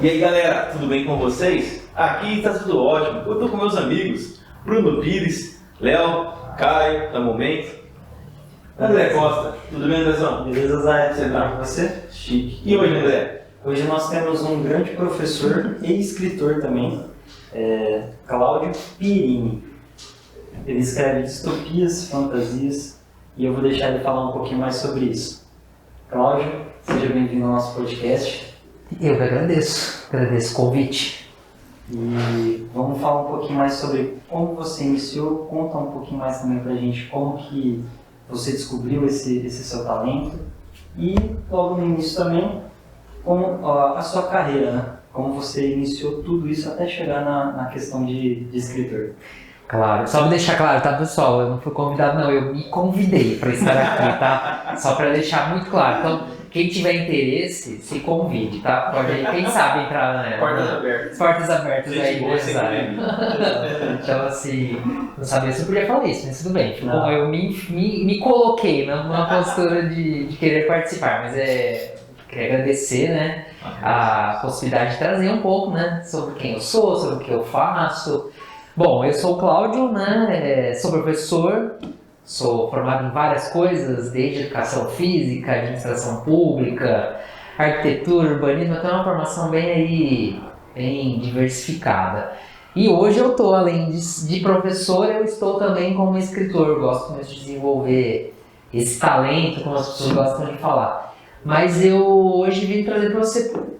E aí galera, tudo bem com vocês? Aqui está tudo ótimo. Eu estou com meus amigos Bruno Pires, Léo, Caio, no momento. André Costa, tudo bem, Andrezão? Beleza, Zé? Você tá? Com você? Chique. E hoje, André? Hoje nós temos um grande professor e escritor também, Cláudio Pirini. Ele escreve distopias, fantasias, e eu vou deixar ele falar um pouquinho mais sobre isso. Cláudio, seja bem-vindo ao nosso podcast. Eu que agradeço o convite. E vamos falar um pouquinho mais sobre como você iniciou, conta um pouquinho mais também pra gente como que você descobriu esse seu talento e logo no início também como a sua carreira, né? Como você iniciou tudo isso até chegar na questão de escritor. Claro, só pra deixar claro, tá pessoal? Eu não fui convidado não, eu me convidei para estar aqui, tá? Só para deixar muito claro. Então, quem tiver interesse, se convide, tá? Pode, quem sabe entrar, né? Portas abertas aí, né? Então, assim, não sabia se eu podia falar isso, mas tudo bem. Bom, eu me coloquei numa postura de querer participar, mas queria agradecer, né, a possibilidade de trazer um pouco, né, sobre quem eu sou, sobre o que eu faço. Bom, eu sou o Cláudio, né, sou professor, sou formado em várias coisas, desde educação física, administração pública, arquitetura, urbanismo, eu tenho uma formação bem diversificada. E hoje eu estou, além de professor, eu estou também como escritor, gosto muito de desenvolver esse talento, como as pessoas gostam de falar. Mas eu hoje vim trazer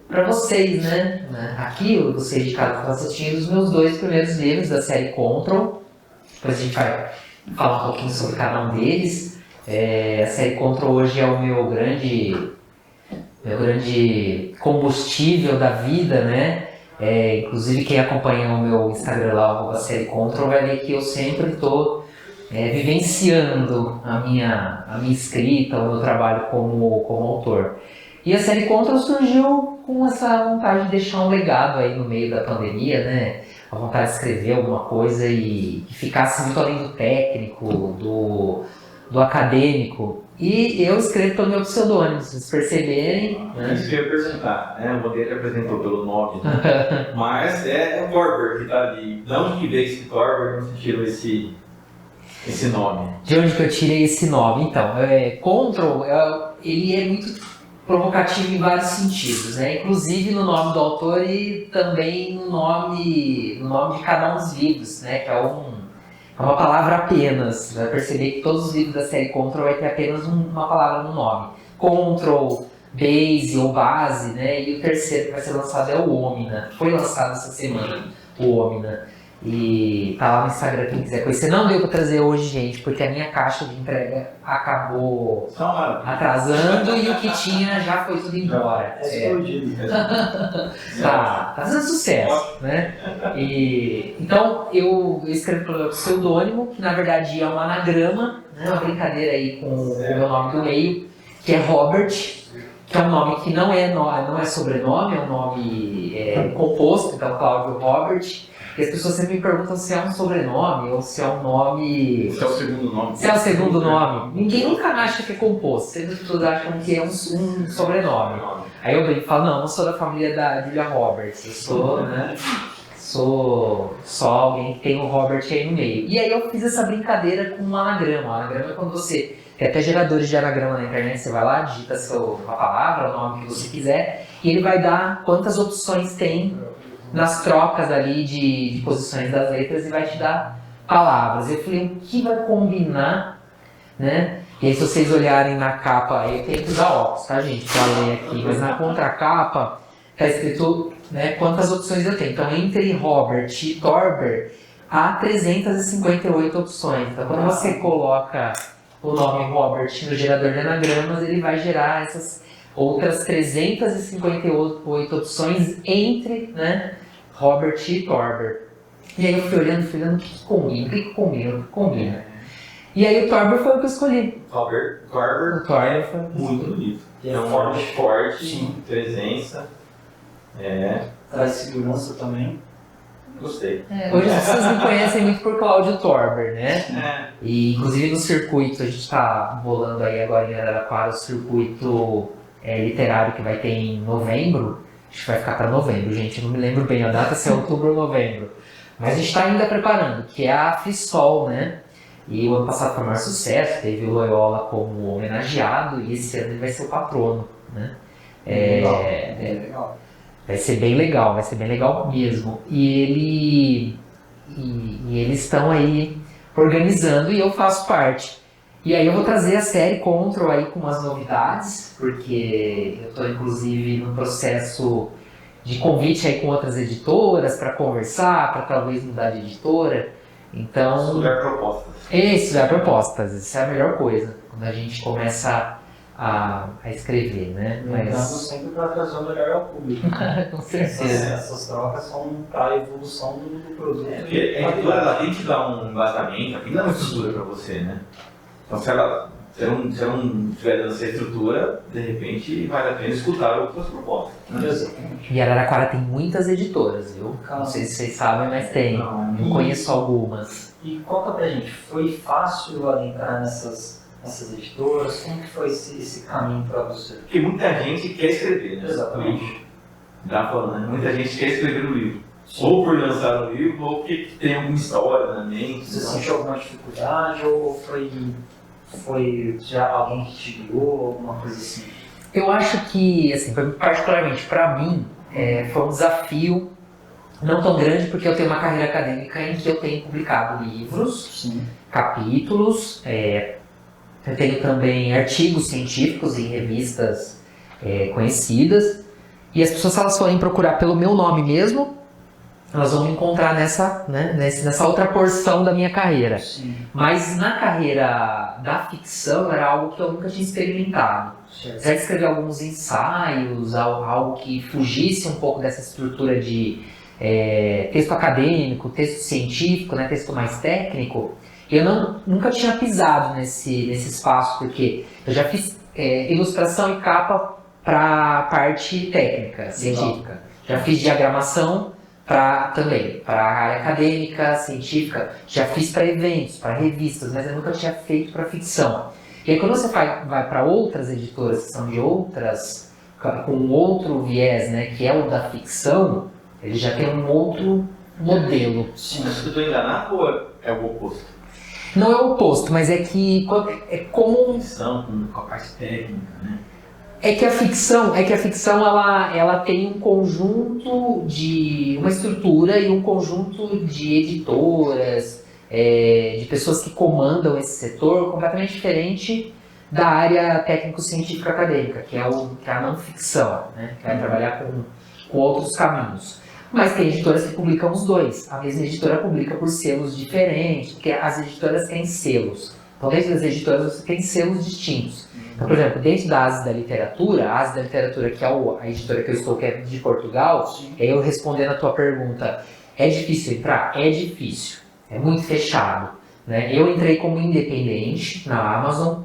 para vocês, né? Aqui, vocês de casa estão assistindo os meus 2 primeiros livros da série Control. Depois a gente vai falar um pouquinho sobre cada um deles. A série Control hoje é o meu grande combustível da vida, né? Inclusive quem acompanha o meu Instagram lá, a série Control, vai ver que eu sempre estou vivenciando a minha escrita, o meu trabalho como autor. E a série Control surgiu com essa vontade de deixar um legado aí no meio da pandemia, né? A vontade de escrever alguma coisa e que ficasse muito além do técnico, do acadêmico. E eu escrevo pelo meu pseudônimo, se vocês perceberem. Né? Isso que eu ia perguntar, né? O Bandeira apresentou pelo nome, né? Mas é o Torber que está ali. De onde que veio esse Torber? Você tirou esse nome? De onde que eu tirei esse nome? Então, Control, ele é muito provocativo em vários sentidos, né? Inclusive no nome do autor e também no nome de cada um dos livros, né? Que é uma palavra apenas. Você vai perceber que todos os livros da série Control vai ter apenas uma palavra no nome. Control, base ou base, né? E o terceiro que vai ser lançado é o Omina. Foi lançado essa semana, o Omina. E tá lá no Instagram, quem quiser conhecer. Não deu pra trazer hoje, gente, porque a minha caixa de entrega acabou atrasando e o que tinha já foi tudo embora. Explodido. Tá fazendo sucesso, né? Então eu escrevo pelo meu pseudônimo, que na verdade é um anagrama, né? Uma brincadeira aí com o meu nome do meio, que é Robert, que é um nome que não é sobrenome, é um nome composto, então Cláudio Robert. E as pessoas sempre me perguntam se é um sobrenome ou se é um nome... Se é o segundo nome. Se é o segundo nome. Ninguém nunca acha que é composto, sempre as pessoas acham que é um sobrenome. Aí eu brinco e falo, não sou da família da Julia Roberts, eu sou, né? Sou só alguém que tem o Robert aí no meio. E aí eu fiz essa brincadeira com um anagrama. O anagrama é quando você... Tem até geradores de anagrama na internet, você vai lá, digita a palavra, o nome que você quiser, e ele vai dar quantas opções tem nas trocas ali de posições das letras e vai te dar palavras. Eu falei, o que vai combinar, né? E aí se vocês olharem na capa, eu tenho que usar óculos, tá gente, pra ler aqui, mas na contracapa tá escrito, né, quantas opções eu tenho. Então entre Robert e Torber há 358 opções. Então quando você coloca o nome Robert no gerador de anagramas, ele vai gerar essas outras 358 opções entre, né, Robert e Torber. E aí eu fui olhando, o que combina. E aí o Torber foi o que eu escolhi. Torber foi muito bonito. É um nome forte, sim. Presença. Traz segurança também. Gostei. Hoje as pessoas me conhecem muito por Cláudio Torber, né? E inclusive no circuito, a gente está bolando aí agora em Araraquara o circuito literário que vai ter em novembro. Acho que vai ficar para novembro, gente. Eu não me lembro bem a data, se é outubro ou novembro. Mas a gente está ainda preparando, que é a Frisol, né? E o ano passado foi o maior sucesso, teve o Loyola como homenageado e esse ano ele vai ser o patrono, né? Legal. Vai ser bem legal mesmo. E eles estão aí organizando e eu faço parte. E aí eu vou trazer a série Control aí com umas novidades, porque eu estou inclusive no processo de convite aí com outras editoras para conversar, para talvez mudar de editora. Então, Estudar propostas. estudar propostas, isso é a melhor coisa, quando a gente começa a escrever, né? Lembrando sempre para trazer o melhor ao público. Com certeza. Essas trocas são para a evolução do produto. Porque a editora ela tem que dar um embasamento, ela tem que dar uma estrutura para você, né? Então se ela não estiver dando essa estrutura, de repente vale a pena escutar outras propostas. Né? Exatamente. E Araraquara tem muitas editoras, viu? Não sei se vocês sabem, mas tem. Eu conheço algumas. E conta pra gente, foi fácil adentrar nessas editoras? Como que foi esse caminho para você? Porque muita gente quer escrever, né? Exatamente. Dá falando, né? Muita gente quer escrever um livro. Ou por lançar um livro, ou porque tem alguma história na mente. Você sentiu alguma dificuldade ou foi já alguém que te guiou, alguma coisa assim? Eu acho que, assim, particularmente para mim, foi um desafio não tão grande, porque eu tenho uma carreira acadêmica em que eu tenho publicado livros, Sim. capítulos, eu tenho também artigos científicos em revistas conhecidas, e as pessoas, se elas forem procurar pelo meu nome mesmo, elas vão me encontrar nessa outra porção da minha carreira. Sim. Mas na carreira da ficção era algo que eu nunca tinha experimentado. Certo. Já escrevi alguns ensaios, algo que fugisse um pouco dessa estrutura de texto acadêmico, texto científico, né, texto mais técnico. Eu nunca tinha pisado nesse espaço, porque eu já fiz ilustração e capa para a parte técnica, científica. Já fiz diagramação também para a área acadêmica, científica. Já fiz para eventos, para revistas, mas eu nunca tinha feito para ficção. E aí quando você vai para outras editoras que são de outras, com outro viés, né, que é o da ficção, ele já tem um outro modelo. Sim, mas eu estou enganado ou é o oposto? Não é o oposto, mas é que é como Ficção com a parte técnica, né? É que a ficção ela tem um conjunto de uma estrutura e um conjunto de editoras, de pessoas que comandam esse setor completamente diferente da área técnico-científica acadêmica, que é a não ficção, né? Que vai trabalhar com outros caminhos. Mas tem editoras que publicam os dois. A mesma editora publica por selos diferentes, porque as editoras têm selos. Então, dentro das editoras você tem selos distintos. Então, por exemplo, dentro da Ases da Literatura, a Ases da Literatura, que é a editora que eu estou, que é de Portugal, eu respondendo a tua pergunta, é difícil entrar? É difícil. É muito fechado. Né? Eu entrei como independente na Amazon,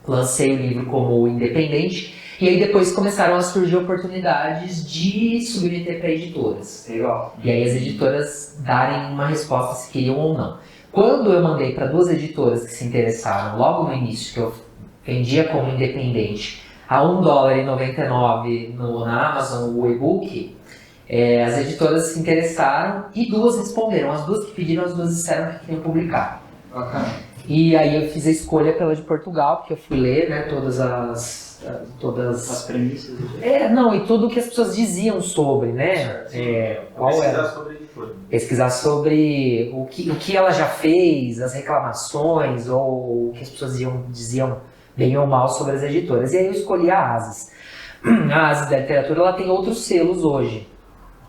lancei o livro como independente, e aí depois começaram a surgir oportunidades de submeter para editoras. Legal. E aí as editoras darem uma resposta se queriam ou não. Quando eu mandei para 2 editoras que se interessaram, logo no início, que eu vendia como independente, a $1,99 na Amazon o e-book, as editoras se interessaram e 2 responderam. As 2 que pediram, as 2 disseram que queriam publicar. Bacana. E aí eu fiz a escolha pela de Portugal, porque eu fui ler, né, todas as premissas. Não, e tudo o que as pessoas diziam sobre, né? Qual era? Sobre a editora. Pesquisar sobre o que ela já fez, as reclamações, ou o que as pessoas diziam bem ou mal sobre as editoras. E aí eu escolhi a Ases. A Ases da Literatura ela tem outros selos hoje,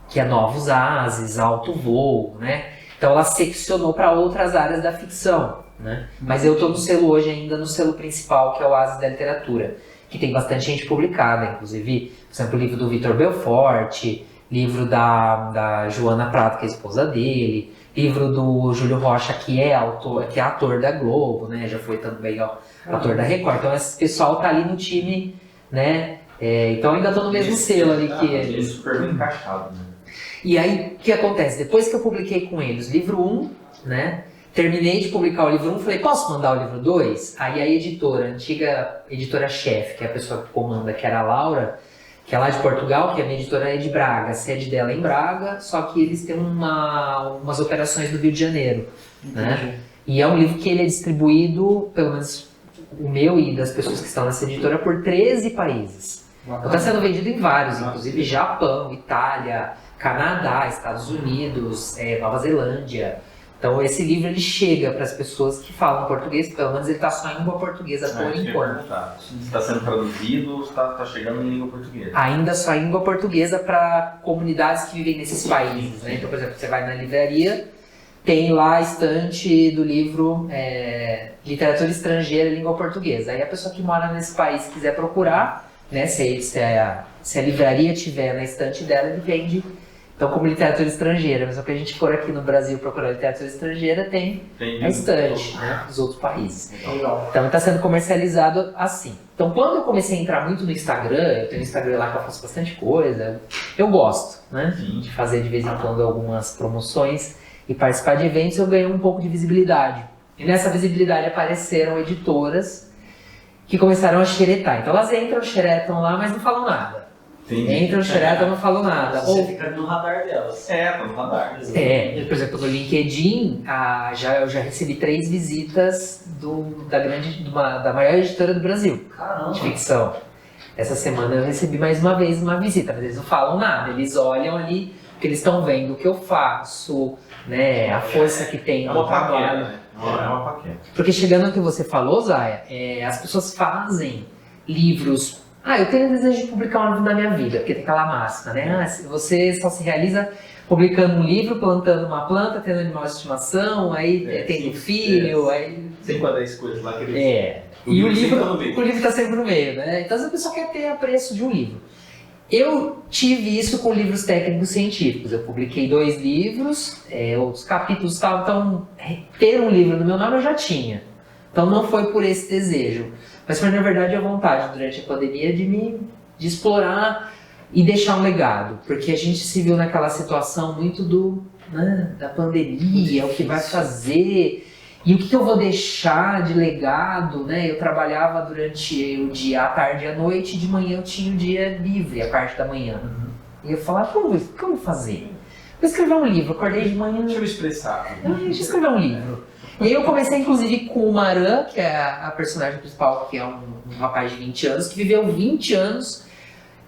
que é Novos Ases, Alto Voo, né? Então ela seccionou para outras áreas da ficção, né? Mas eu estou no selo hoje ainda, no selo principal, que é o Ases da Literatura, que tem bastante gente publicada, inclusive, por exemplo, o livro do Vitor Belfort, livro da Joana Prado, que é a esposa dele, livro do Júlio Rocha, que é ator da Globo, né? Já foi também ator da Record. Então esse pessoal tá ali no time, né? Então eu ainda tô no mesmo selo ali que eles. Super bem encaixado, né? E aí, o que acontece? Depois que eu publiquei com eles livro 1, né? Terminei de publicar o livro 1, falei, posso mandar o livro 2? Aí a editora, a antiga editora-chefe, que é a pessoa que comanda, que era a Laura, que é lá de Portugal, que a minha editora é de Braga, a sede dela é em Braga, só que eles têm umas operações no Rio de Janeiro, né? E é um livro que ele é distribuído, pelo menos o meu e das pessoas que estão nessa editora, por 13 países. Então está sendo vendido em vários, inclusive Japão, Itália, Canadá, Estados Unidos, Nova Zelândia. Então esse livro ele chega para as pessoas que falam português, pelo menos ele está só em língua portuguesa por enquanto. Está sendo traduzido ou está chegando em língua portuguesa? Ainda só em língua portuguesa para comunidades que vivem nesses países, né? Então, por exemplo, você vai na livraria, tem lá a estante do livro Literatura Estrangeira e Língua Portuguesa. Aí a pessoa que mora nesse país quiser procurar, né, se a livraria tiver na estante dela, ele vende. Então, como literatura estrangeira, mas se a gente for aqui no Brasil procurar literatura estrangeira, tem a estante, né, dos outros países. Então, está sendo comercializado assim. Então, quando eu comecei a entrar muito no Instagram, eu tenho um Instagram lá que eu faço bastante coisa, eu gosto, né, de fazer de vez em quando algumas promoções e participar de eventos, eu ganhei um pouco de visibilidade. E nessa visibilidade apareceram editoras que começaram a xeretar. Então, elas entram, xeretam lá, mas não falam nada. Entram, xeretam, não falam nada. Você fica no radar delas. Tá no radar. Por exemplo, no LinkedIn, eu já recebi 3 visitas da maior editora do Brasil. Caramba. De ficção. Essa semana eu recebi mais uma vez uma visita, mas eles não falam nada. Eles olham ali, porque eles estão vendo o que eu faço, né, a força que tem no trabalho. É uma paquera. Porque chegando ao que você falou, Zaya, as pessoas fazem livros. Eu tenho desejo de publicar um livro na minha vida, porque tem aquela máxima, né? Você só se realiza publicando um livro, plantando uma planta, tendo animal de estimação, aí tendo filho, aí... 5 a 10 coisas lá que eles... E o livro está sempre no meio, né? Então a pessoa quer ter apreço de um livro. Eu tive isso com livros técnicos científicos. Eu publiquei 2 livros, outros capítulos tal, então ter um livro no meu nome eu já tinha. Então não foi por esse desejo. Mas foi, na verdade, a vontade, durante a pandemia, de explorar e deixar um legado. Porque a gente se viu naquela situação muito da pandemia, o que vai fazer, e o que eu vou deixar de legado, né? Eu trabalhava durante o dia, à tarde e à noite, e de manhã eu tinha o dia livre, a parte da manhã. E eu falava, o que eu vou fazer? Vou escrever um livro, acordei de manhã... Deixa eu me expressar. Deixa eu escrever um livro. E aí eu comecei, inclusive, com o Maran, que é a personagem principal, que é um rapaz de 20 anos, que viveu 20 anos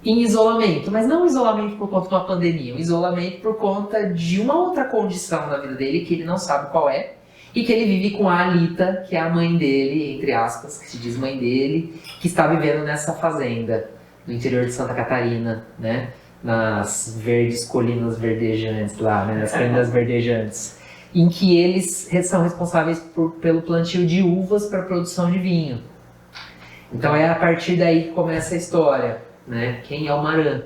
em isolamento. Mas não um isolamento por conta de uma pandemia, um isolamento por conta de uma outra condição na vida dele, que ele não sabe qual é, e que ele vive com a Alita, que é a mãe dele, entre aspas, que se diz mãe dele, que está vivendo nessa fazenda, no interior de Santa Catarina, né? Nas verdes colinas verdejantes lá, né? Nas colinas verdejantes. Em que eles são responsáveis pelo plantio de uvas para a produção de vinho. Então é a partir daí que começa a história, né? Quem é o Maran?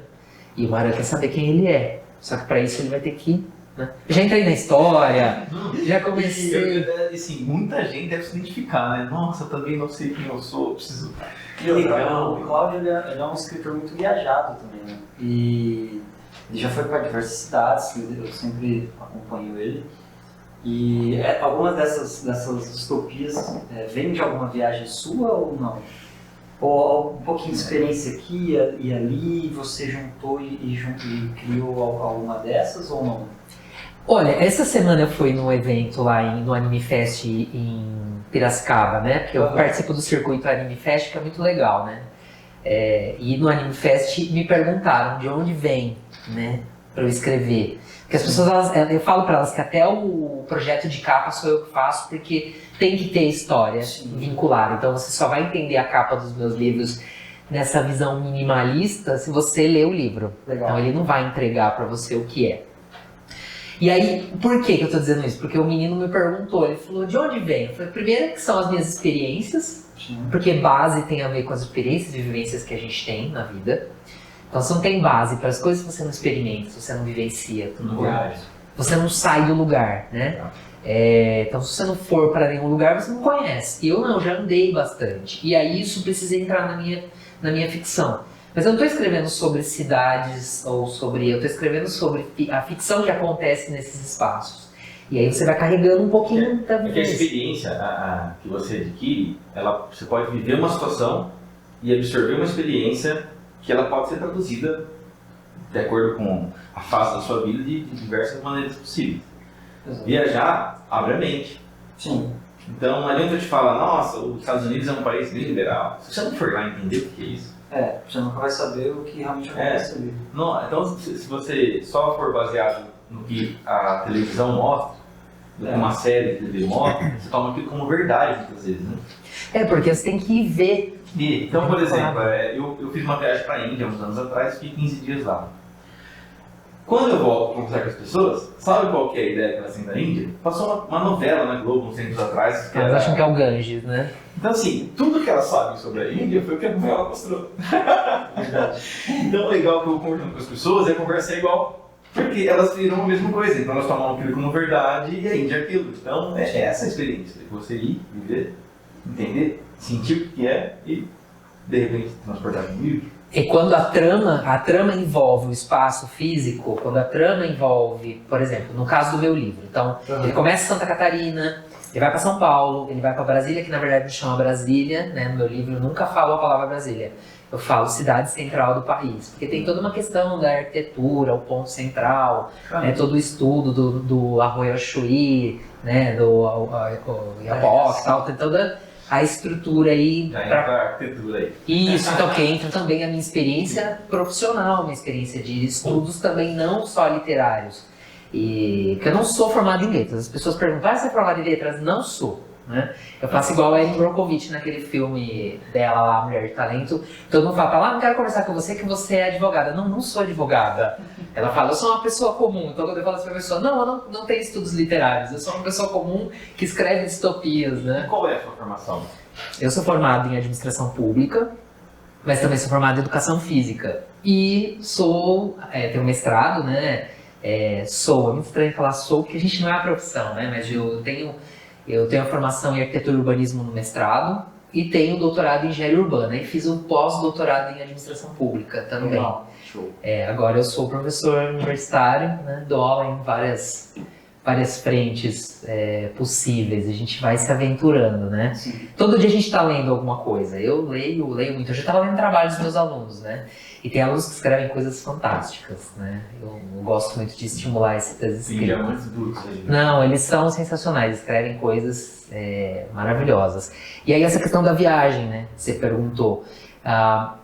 E o Maran quer saber quem ele é. Só que para isso ele vai ter que... Né? Já entrei na história, já comecei... Assim, muita gente deve se identificar, né? Nossa, eu também não sei quem eu sou, preciso... O Cláudio ele é um escritor muito viajado também, né? E ele já foi para diversas cidades, eu sempre acompanho ele. E algumas dessas distopias vêm de alguma viagem sua ou não? Ou um pouquinho de experiência aqui e ali, você juntou e criou alguma dessas ou não? Olha, essa semana eu fui num evento lá no Anime Fest em Piracicaba, né? Porque eu participo do circuito Anime Fest, que é muito legal, né? E no Anime Fest me perguntaram de onde vem, né? Para eu escrever. Porque as pessoas, eu falo para elas que até o projeto de capa sou eu que faço, porque tem que ter história vinculada. Então você só vai entender a capa dos meus livros nessa visão minimalista se você ler o livro. Legal. Então ele não vai entregar para você o que é. E aí, por que eu estou dizendo isso? Porque o menino me perguntou, ele falou, de onde vem? Eu falei, primeiro que são as minhas experiências, porque base tem a ver com as experiências e vivências que a gente tem na vida. Então você não tem base para as coisas que você não experimenta, se você não vivencia. Você não sai do lugar, né? Então se você não for para nenhum lugar, você não conhece. E eu não, já andei bastante. E aí isso precisa entrar na minha ficção. Mas eu não estou escrevendo sobre cidades eu estou escrevendo sobre a ficção que acontece nesses espaços. E aí você vai carregando um pouquinho da vivência. Porque a experiência que você adquire, você pode viver uma situação e absorver uma experiência que ela pode ser traduzida de acordo com a fase da sua vida de diversas maneiras possíveis. Exato. Viajar abre a mente. Sim. Então não adianta eu te falar, nossa, os Estados Unidos é um país bem liberal. Se você não for lá entender o que é isso, Você nunca vai saber o que realmente acontece ali. não, então se você só for baseado no que a televisão mostra, no que uma série de TV mostra, você toma aquilo como verdade muitas vezes, né? Porque você tem que ver. Então, por exemplo, eu fiz uma viagem para a Índia uns anos atrás, fiquei 15 dias lá. Quando eu volto a conversar com as pessoas, sabe qual que é a ideia que elas têm da Índia? Passou uma novela na Globo uns tempos atrás. Que Elas acham que é o Ganges, né? Então, assim, tudo que elas sabem sobre a Índia foi o que a novela mostrou. Então, o legal que eu conversando com as pessoas é conversar igual. Porque elas viram a mesma coisa, então elas tomam aquilo como verdade e a Índia é aquilo. Então, é essa a experiência, de você ir, viver, entender, sentir o que é e, de repente, transportar um livro. E quando a trama envolve o espaço físico, quando a trama envolve, por exemplo, no caso do meu livro, então, ele começa em Santa Catarina, ele vai para São Paulo, ele vai para Brasília, que na verdade me chama Brasília, né? No meu livro eu nunca falo a palavra Brasília, eu falo cidade central do país, porque tem toda uma questão da arquitetura, o ponto central, né? Todo o estudo do Arroio Chuí, né? Do Iapoque e tal, tem toda a estrutura aí. Já entra a arquitetura aí. Isso, então que entra também a minha experiência profissional, minha experiência de estudos também não só literários. E porque eu não sou formado em letras. As pessoas perguntam, você é formado em letras? Não sou. Né? Eu faço igual a Erin Brockovich naquele filme dela lá, Mulher de Talento. Todo mundo fala, não quero conversar com você que você é advogada. Não, não sou advogada. Ela fala, eu sou uma pessoa comum. Então quando eu falo assim pra pessoa, não, eu não tenho estudos literários. Eu sou uma pessoa comum que escreve distopias, né? Qual é a sua formação? Eu sou formado em administração pública, mas também sou formado em educação física. E tenho mestrado, né? É muito estranho falar porque a gente não é a profissão, né? Mas eu tenho a formação em arquitetura e urbanismo no mestrado e tenho doutorado em engenharia urbana e fiz um pós-doutorado em administração pública também. Show. Agora eu sou professor universitário, né? Dou aula em várias frentes possíveis, a gente vai se aventurando, né? Sim. Todo dia a gente está lendo alguma coisa, eu leio muito, eu já estava lendo trabalhos dos meus alunos, né? E tem alunos que escrevem coisas fantásticas, né? Eu gosto muito de estimular essas escritas. Diamantes brutos aí. Não, eles são sensacionais, escrevem coisas maravilhosas. E aí essa questão da viagem, né? Você perguntou.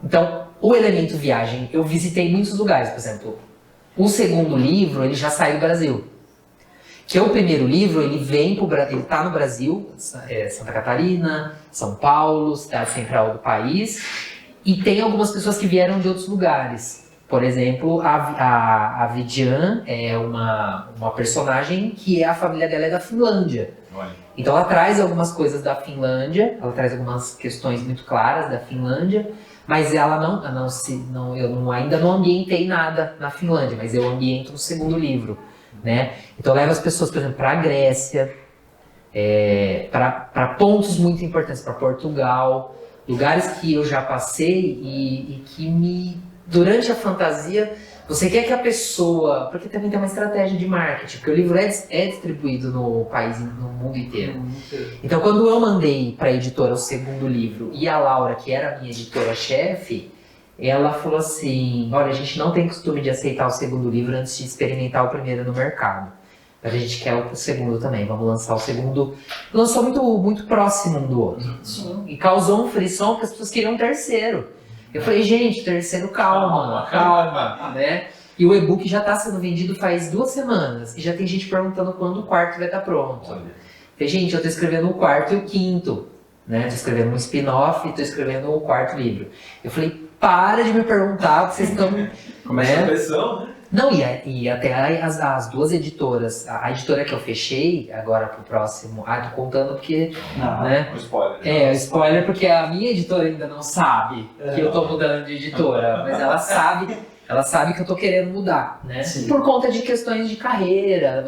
Então, o elemento viagem, eu visitei muitos lugares, por exemplo, o segundo livro, ele já saiu do Brasil. Que é o primeiro livro, ele está no Brasil, Santa Catarina, São Paulo, cidade central do país, e tem algumas pessoas que vieram de outros lugares. Por exemplo, a Vidian é uma personagem que a família dela é da Finlândia. Olha. Então ela traz algumas coisas da Finlândia, ela traz algumas questões muito claras da Finlândia, mas ela eu ainda não ambientei nada na Finlândia, mas eu ambiento no segundo livro. Né? Então eu levo as pessoas, por exemplo, para a Grécia, para pontos muito importantes, para Portugal, lugares que eu já passei e que durante a fantasia, você quer que a pessoa, porque também tem uma estratégia de marketing, porque o livro é distribuído no país, no mundo inteiro. Então quando eu mandei para a editora o segundo livro e a Laura, que era a minha editora-chefe, ela falou assim, olha, a gente não tem costume de aceitar o segundo livro antes de experimentar o primeiro no mercado. Mas a gente quer o segundo também, vamos lançar o segundo. Lançou muito próximo um do outro. Sim. E causou um frisson porque as pessoas queriam um terceiro. Eu falei, gente, terceiro, calma, né? E o e-book já está sendo vendido faz 2 semanas. E já tem gente perguntando quando o quarto vai estar pronto. Olha. Falei, gente, eu estou escrevendo o quarto e o quinto. Né? Estou escrevendo um spin-off e estou escrevendo o 4º livro. Eu falei, para de me perguntar o que vocês estão... Começa a pressão, né? Não, e até as 2 editoras, a editora que eu fechei, agora pro próximo... tô contando porque... né? Um spoiler. O spoiler porque a minha editora ainda não sabe que eu tô mudando de editora, mas ela sabe que eu tô querendo mudar, né? Sim. Por conta de questões de carreira,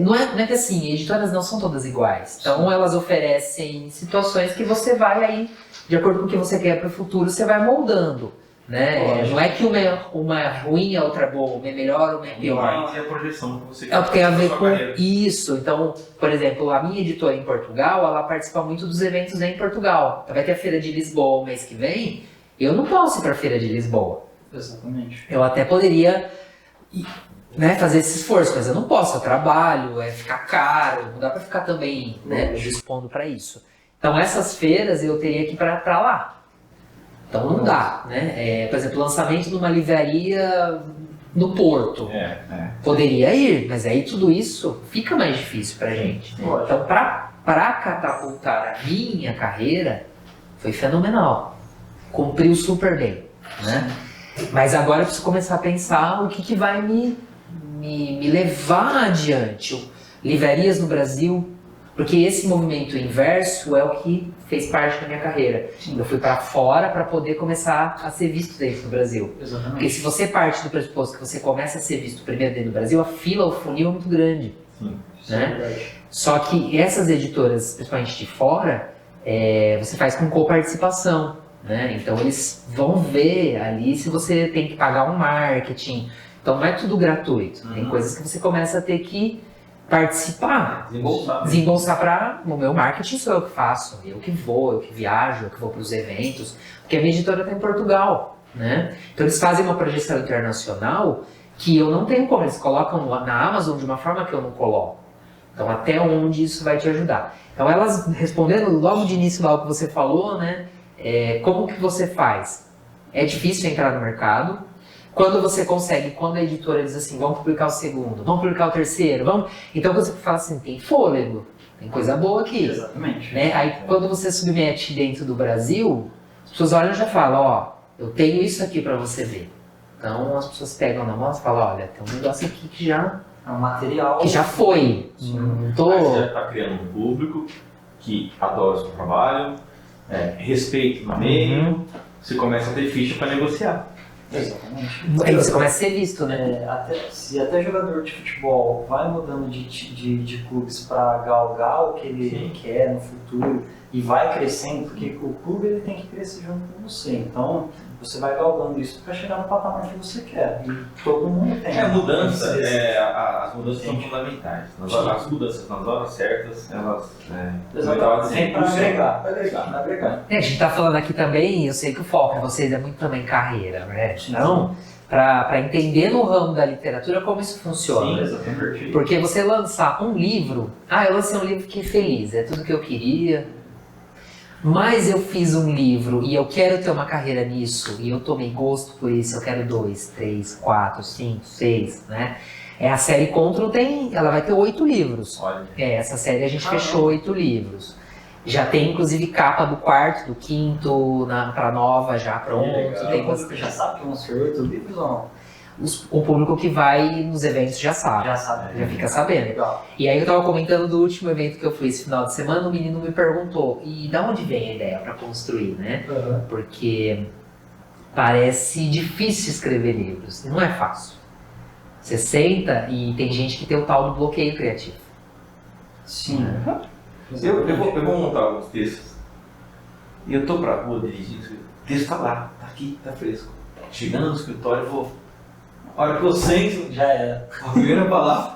não é que assim, editoras não são todas iguais, então elas oferecem situações que você vai aí, de acordo com o que você quer para o futuro, você vai moldando, né? Não é que uma é ruim, a outra é boa, uma é melhor, uma é pior. É a projeção que você quer. Tem a ver com isso. Então, por exemplo, a minha editora em Portugal, ela participa muito dos eventos em Portugal. Então, vai ter a Feira de Lisboa o mês que vem, Eu não posso ir para a Feira de Lisboa. Exatamente. Eu até poderia, né, fazer esse esforço, mas eu não posso, eu trabalho, ficar caro, não dá para ficar também, né, me dispondo para isso. Então essas feiras eu teria que ir para lá. Então não dá, né? Por exemplo, lançamento numa livraria no Porto. Poderia ir, mas aí tudo isso fica mais difícil pra gente. Então para catapultar a minha carreira, foi fenomenal. Cumpriu super bem, né? Mas agora eu preciso começar a pensar o que vai me levar adiante. Livrarias no Brasil, porque esse movimento inverso é o que fez parte da minha carreira. Eu fui para fora para poder começar a ser visto dentro do Brasil. Exatamente. Porque se você parte do pressuposto que você começa a ser visto primeiro dentro do Brasil, a fila, o funil é muito grande. Sim. Né? Só que essas editoras, principalmente de fora, você faz com coparticipação, né? Então eles vão ver ali se você tem que pagar um marketing. Então não é tudo gratuito. Tem coisas que você começa a ter que participar, desembolsar para o meu marketing. Sou eu que faço, eu que vou, eu que viajo, eu que vou para os eventos, porque a minha editora está em Portugal, né? Então eles fazem uma projeção internacional que eu não tenho como, eles colocam na Amazon de uma forma que eu não coloco. Então até onde isso vai te ajudar? Então elas, respondendo logo de início lá o que você falou, né? Como que você faz? É difícil entrar no mercado. Quando você consegue, quando a editora diz assim, vamos publicar o segundo, vamos publicar o terceiro, vamos... Então você fala assim, tem fôlego, tem coisa boa aqui. Exatamente. Né? Aí quando você submete dentro do Brasil, as pessoas olham e já falam, ó, eu tenho isso aqui para você ver. Então as pessoas pegam na mão e falam, olha, tem um negócio aqui que já... É um material... Que já foi. Não tô... Aí você já está criando um público que adora o seu trabalho, respeita o meio, você começa a ter ficha para negociar. Exatamente. Aí você começa a ser visto, né? Se até jogador de futebol vai mudando de clubes para galgar o que ele quer no futuro e vai crescendo, porque o clube ele tem que crescer junto com você. Então você vai galgando isso para chegar no patamar que você quer. E todo mundo tem. As mudanças são fundamentais. As mudanças nas horas certas, elas... Exatamente. Para agregar. A gente tá falando aqui também, eu sei que o foco de vocês é muito também carreira, né? Então, para entender no ramo da literatura como isso funciona. Sim, exatamente. Porque você lançar um livro, eu lancei um livro, fiquei feliz, é tudo que eu queria. Mas eu fiz um livro e eu quero ter uma carreira nisso, e eu tomei gosto por isso, eu quero 2, 3, 4, 5, 6, né? A série Control ela vai ter 8 livros. Olha. Essa série a gente fechou 8 livros. Já tem inclusive capa do 4º, do 5º, pra nova já pronto. Tem coisa que já sabe que vão ser 8 livros ou não? O público que vai nos eventos já sabe. Já fica sabendo. Legal. E aí eu tava comentando do último evento que eu fui esse final de semana, o menino me perguntou, e da onde vem a ideia para construir, né? Porque parece difícil escrever livros, não é fácil. Você senta e tem gente que tem o tal do bloqueio criativo. Sim. Eu vou montar alguns textos e eu tô pra rua dirigindo, o texto tá lá, tá aqui, tá fresco. Chegando no escritório, eu vou... A hora que eu sento, Já era. a primeira palavra,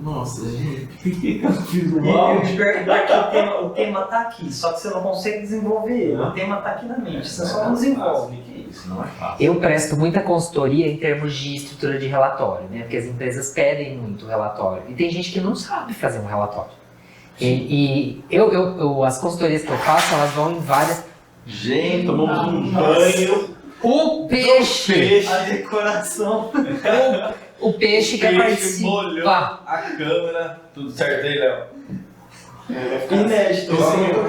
nossa, gente, por que eu fiz E mal? o de verdade é que o tema tá aqui, só que você não consegue desenvolver ele. O tema tá aqui na mente, você só não desenvolve. O que é isso? Não é fácil. Eu presto muita consultoria em termos de estrutura de relatório, né? Porque as empresas pedem muito relatório. E tem gente que não sabe fazer um relatório. E as consultorias que eu faço, elas vão em várias... Gente, tomamos um banho. O peixe! A decoração. O peixe quer Molhou participar. a câmera, tudo certo aí, Léo? Inédito.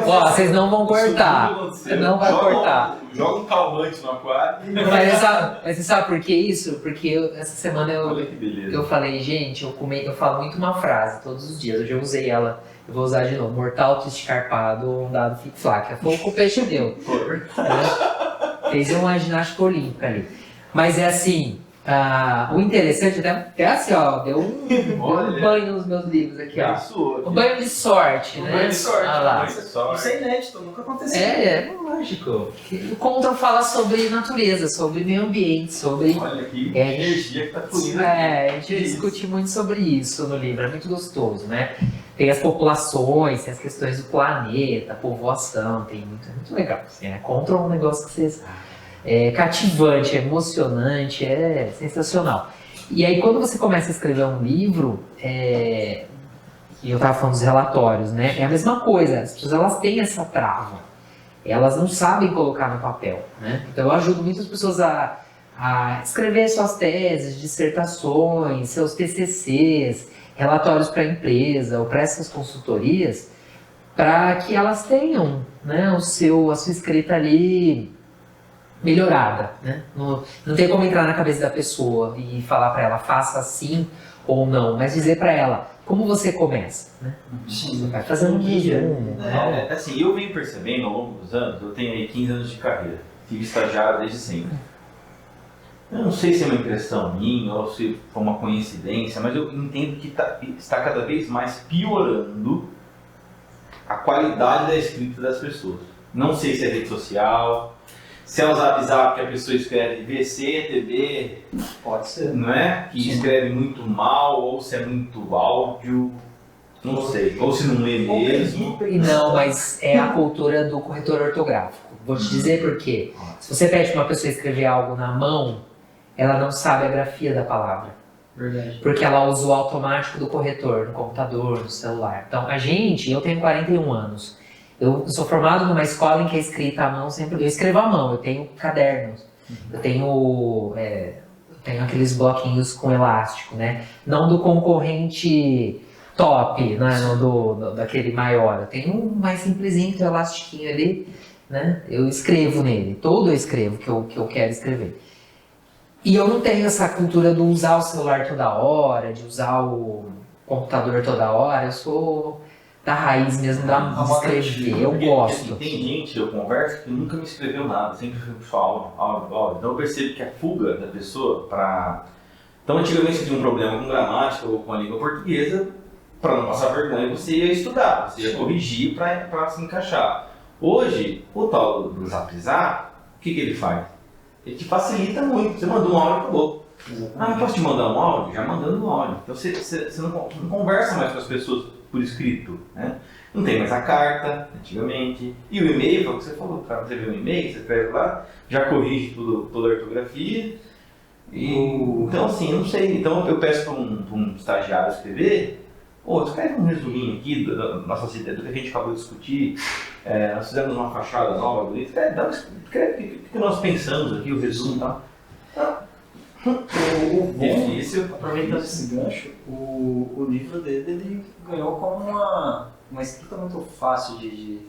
Ó, vocês não vão cortar. Não vai cortar. Joga um calmante no aquário. Mas você sabe por que isso? Porque essa semana Olha que beleza. eu falei, gente, eu falo muito uma frase todos os dias. Hoje eu usei ela, eu vou usar de novo. Mortal, twist carpado, um dado flaca. Foi o que o peixe deu. Fez uma ginástica olímpica ali. Mas é assim, o interessante, até assim, ó, deu um banho nos meus livros aqui, ó. Um banho de sorte, né? banho de sorte, Ah lá. Isso é inédito, nunca aconteceu. É lógico. O Control fala sobre natureza, sobre meio ambiente, sobre... Olha aqui, energia que tá fluindo. a gente discute muito sobre isso no livro, é muito gostoso, né? Tem as populações, tem as questões do planeta, povoação, é muito legal. Assim, Control é um negócio que vocês é cativante, é emocionante, é sensacional. E aí quando você começa a escrever um livro, e eu estava falando dos relatórios, né? É a mesma coisa, as pessoas elas têm essa trava, elas não sabem colocar no papel, né? Então eu ajudo muitas pessoas a escrever suas teses, dissertações, seus TCCs, relatórios para a empresa ou para essas consultorias, para que elas tenham, né, a sua escrita ali melhorada, né? Não tem como entrar na cabeça da pessoa e falar para ela faça assim ou não, mas dizer para ela como você começa, né? Sim. Vai fazendo um resumo. Assim, eu venho percebendo ao longo dos anos, eu tenho aí 15 anos de carreira, tive estagiário desde sempre. Eu não sei se é uma impressão minha ou se foi uma coincidência, mas eu entendo que está cada vez mais piorando a qualidade da escrita das pessoas. Não sei se é rede social, se é o Zap que a pessoa escreve VC, TB, Pode ser. não é? Que escreve muito mal, ou se é muito áudio, não sei. Ou se não lê mesmo. E não, mas é a cultura do corretor ortográfico. Vou te dizer por quê. Se você pede para uma pessoa escrever algo na mão, ela não sabe a grafia da palavra. Verdade. Porque ela usa o automático do corretor, no computador, no celular. Então, eu tenho 41 anos. Eu sou formado numa escola em que a escrita à mão sempre... Eu escrevo à mão, eu tenho cadernos. Eu tenho aqueles bloquinhos com elástico, né? Não do concorrente top, né? Não daquele maior. Eu tenho um mais simplesinho, tem um elastiquinho ali, né? Eu escrevo nele. Todo eu escrevo que eu quero escrever. E eu não tenho essa cultura de usar o celular toda hora, de usar o computador toda hora. Eu sou da raiz mesmo de escrever, eu gosto. Tem gente que eu converso que nunca me escreveu nada, sempre foi só áudio. Então eu percebo que a fuga da pessoa para... Então antigamente você tinha um problema com gramática ou com a língua portuguesa, para não passar vergonha você ia estudar, você ia corrigir para se encaixar. Hoje, o tal do Zap, o que ele faz? Ele te facilita muito. Você manda um áudio e acabou. Eu posso te mandar um áudio? Já mandando um áudio. Então você não conversa mais com as pessoas por escrito, né? Não tem mais a carta, antigamente. E o e-mail, foi o que você falou, cara, você vê um e-mail, você escreve lá, já corrige toda a ortografia. Então assim, eu não sei. Então eu peço para um estagiário escrever, escreve um resuminho aqui da nossa ideia, do que a gente acabou de discutir. Nós fizemos uma fachada nova, bonita. Escreve o que nós pensamos aqui, o resumo e tal. Difícil. Aproveitando esse gancho, o livro dele ele ganhou como uma escrita muito fácil de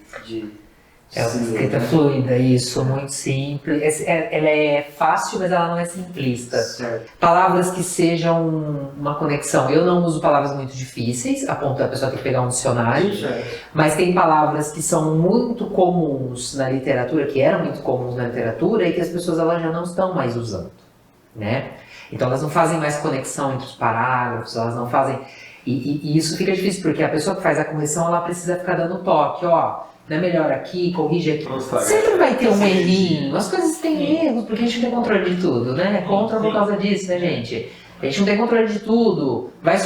É uma escrita fluida, isso, muito simples. Ela é fácil, mas ela não é simplista. Certo. Palavras que sejam uma conexão. Eu não uso palavras muito difíceis, a ponto da pessoa ter que pegar um dicionário. Certo. Mas tem palavras que são muito comuns na literatura, que eram muito comuns na literatura e que as pessoas elas já não estão mais usando, né? Então elas não fazem mais conexão entre os parágrafos, elas não fazem... E isso fica difícil, porque a pessoa que faz a correção, ela precisa ficar dando toque, não é melhor aqui, corrige aqui. Sempre vai ter um errinho, as coisas têm erros, porque a gente não tem controle de tudo, né? É contra por causa disso, né, gente? A gente não tem controle de tudo, vai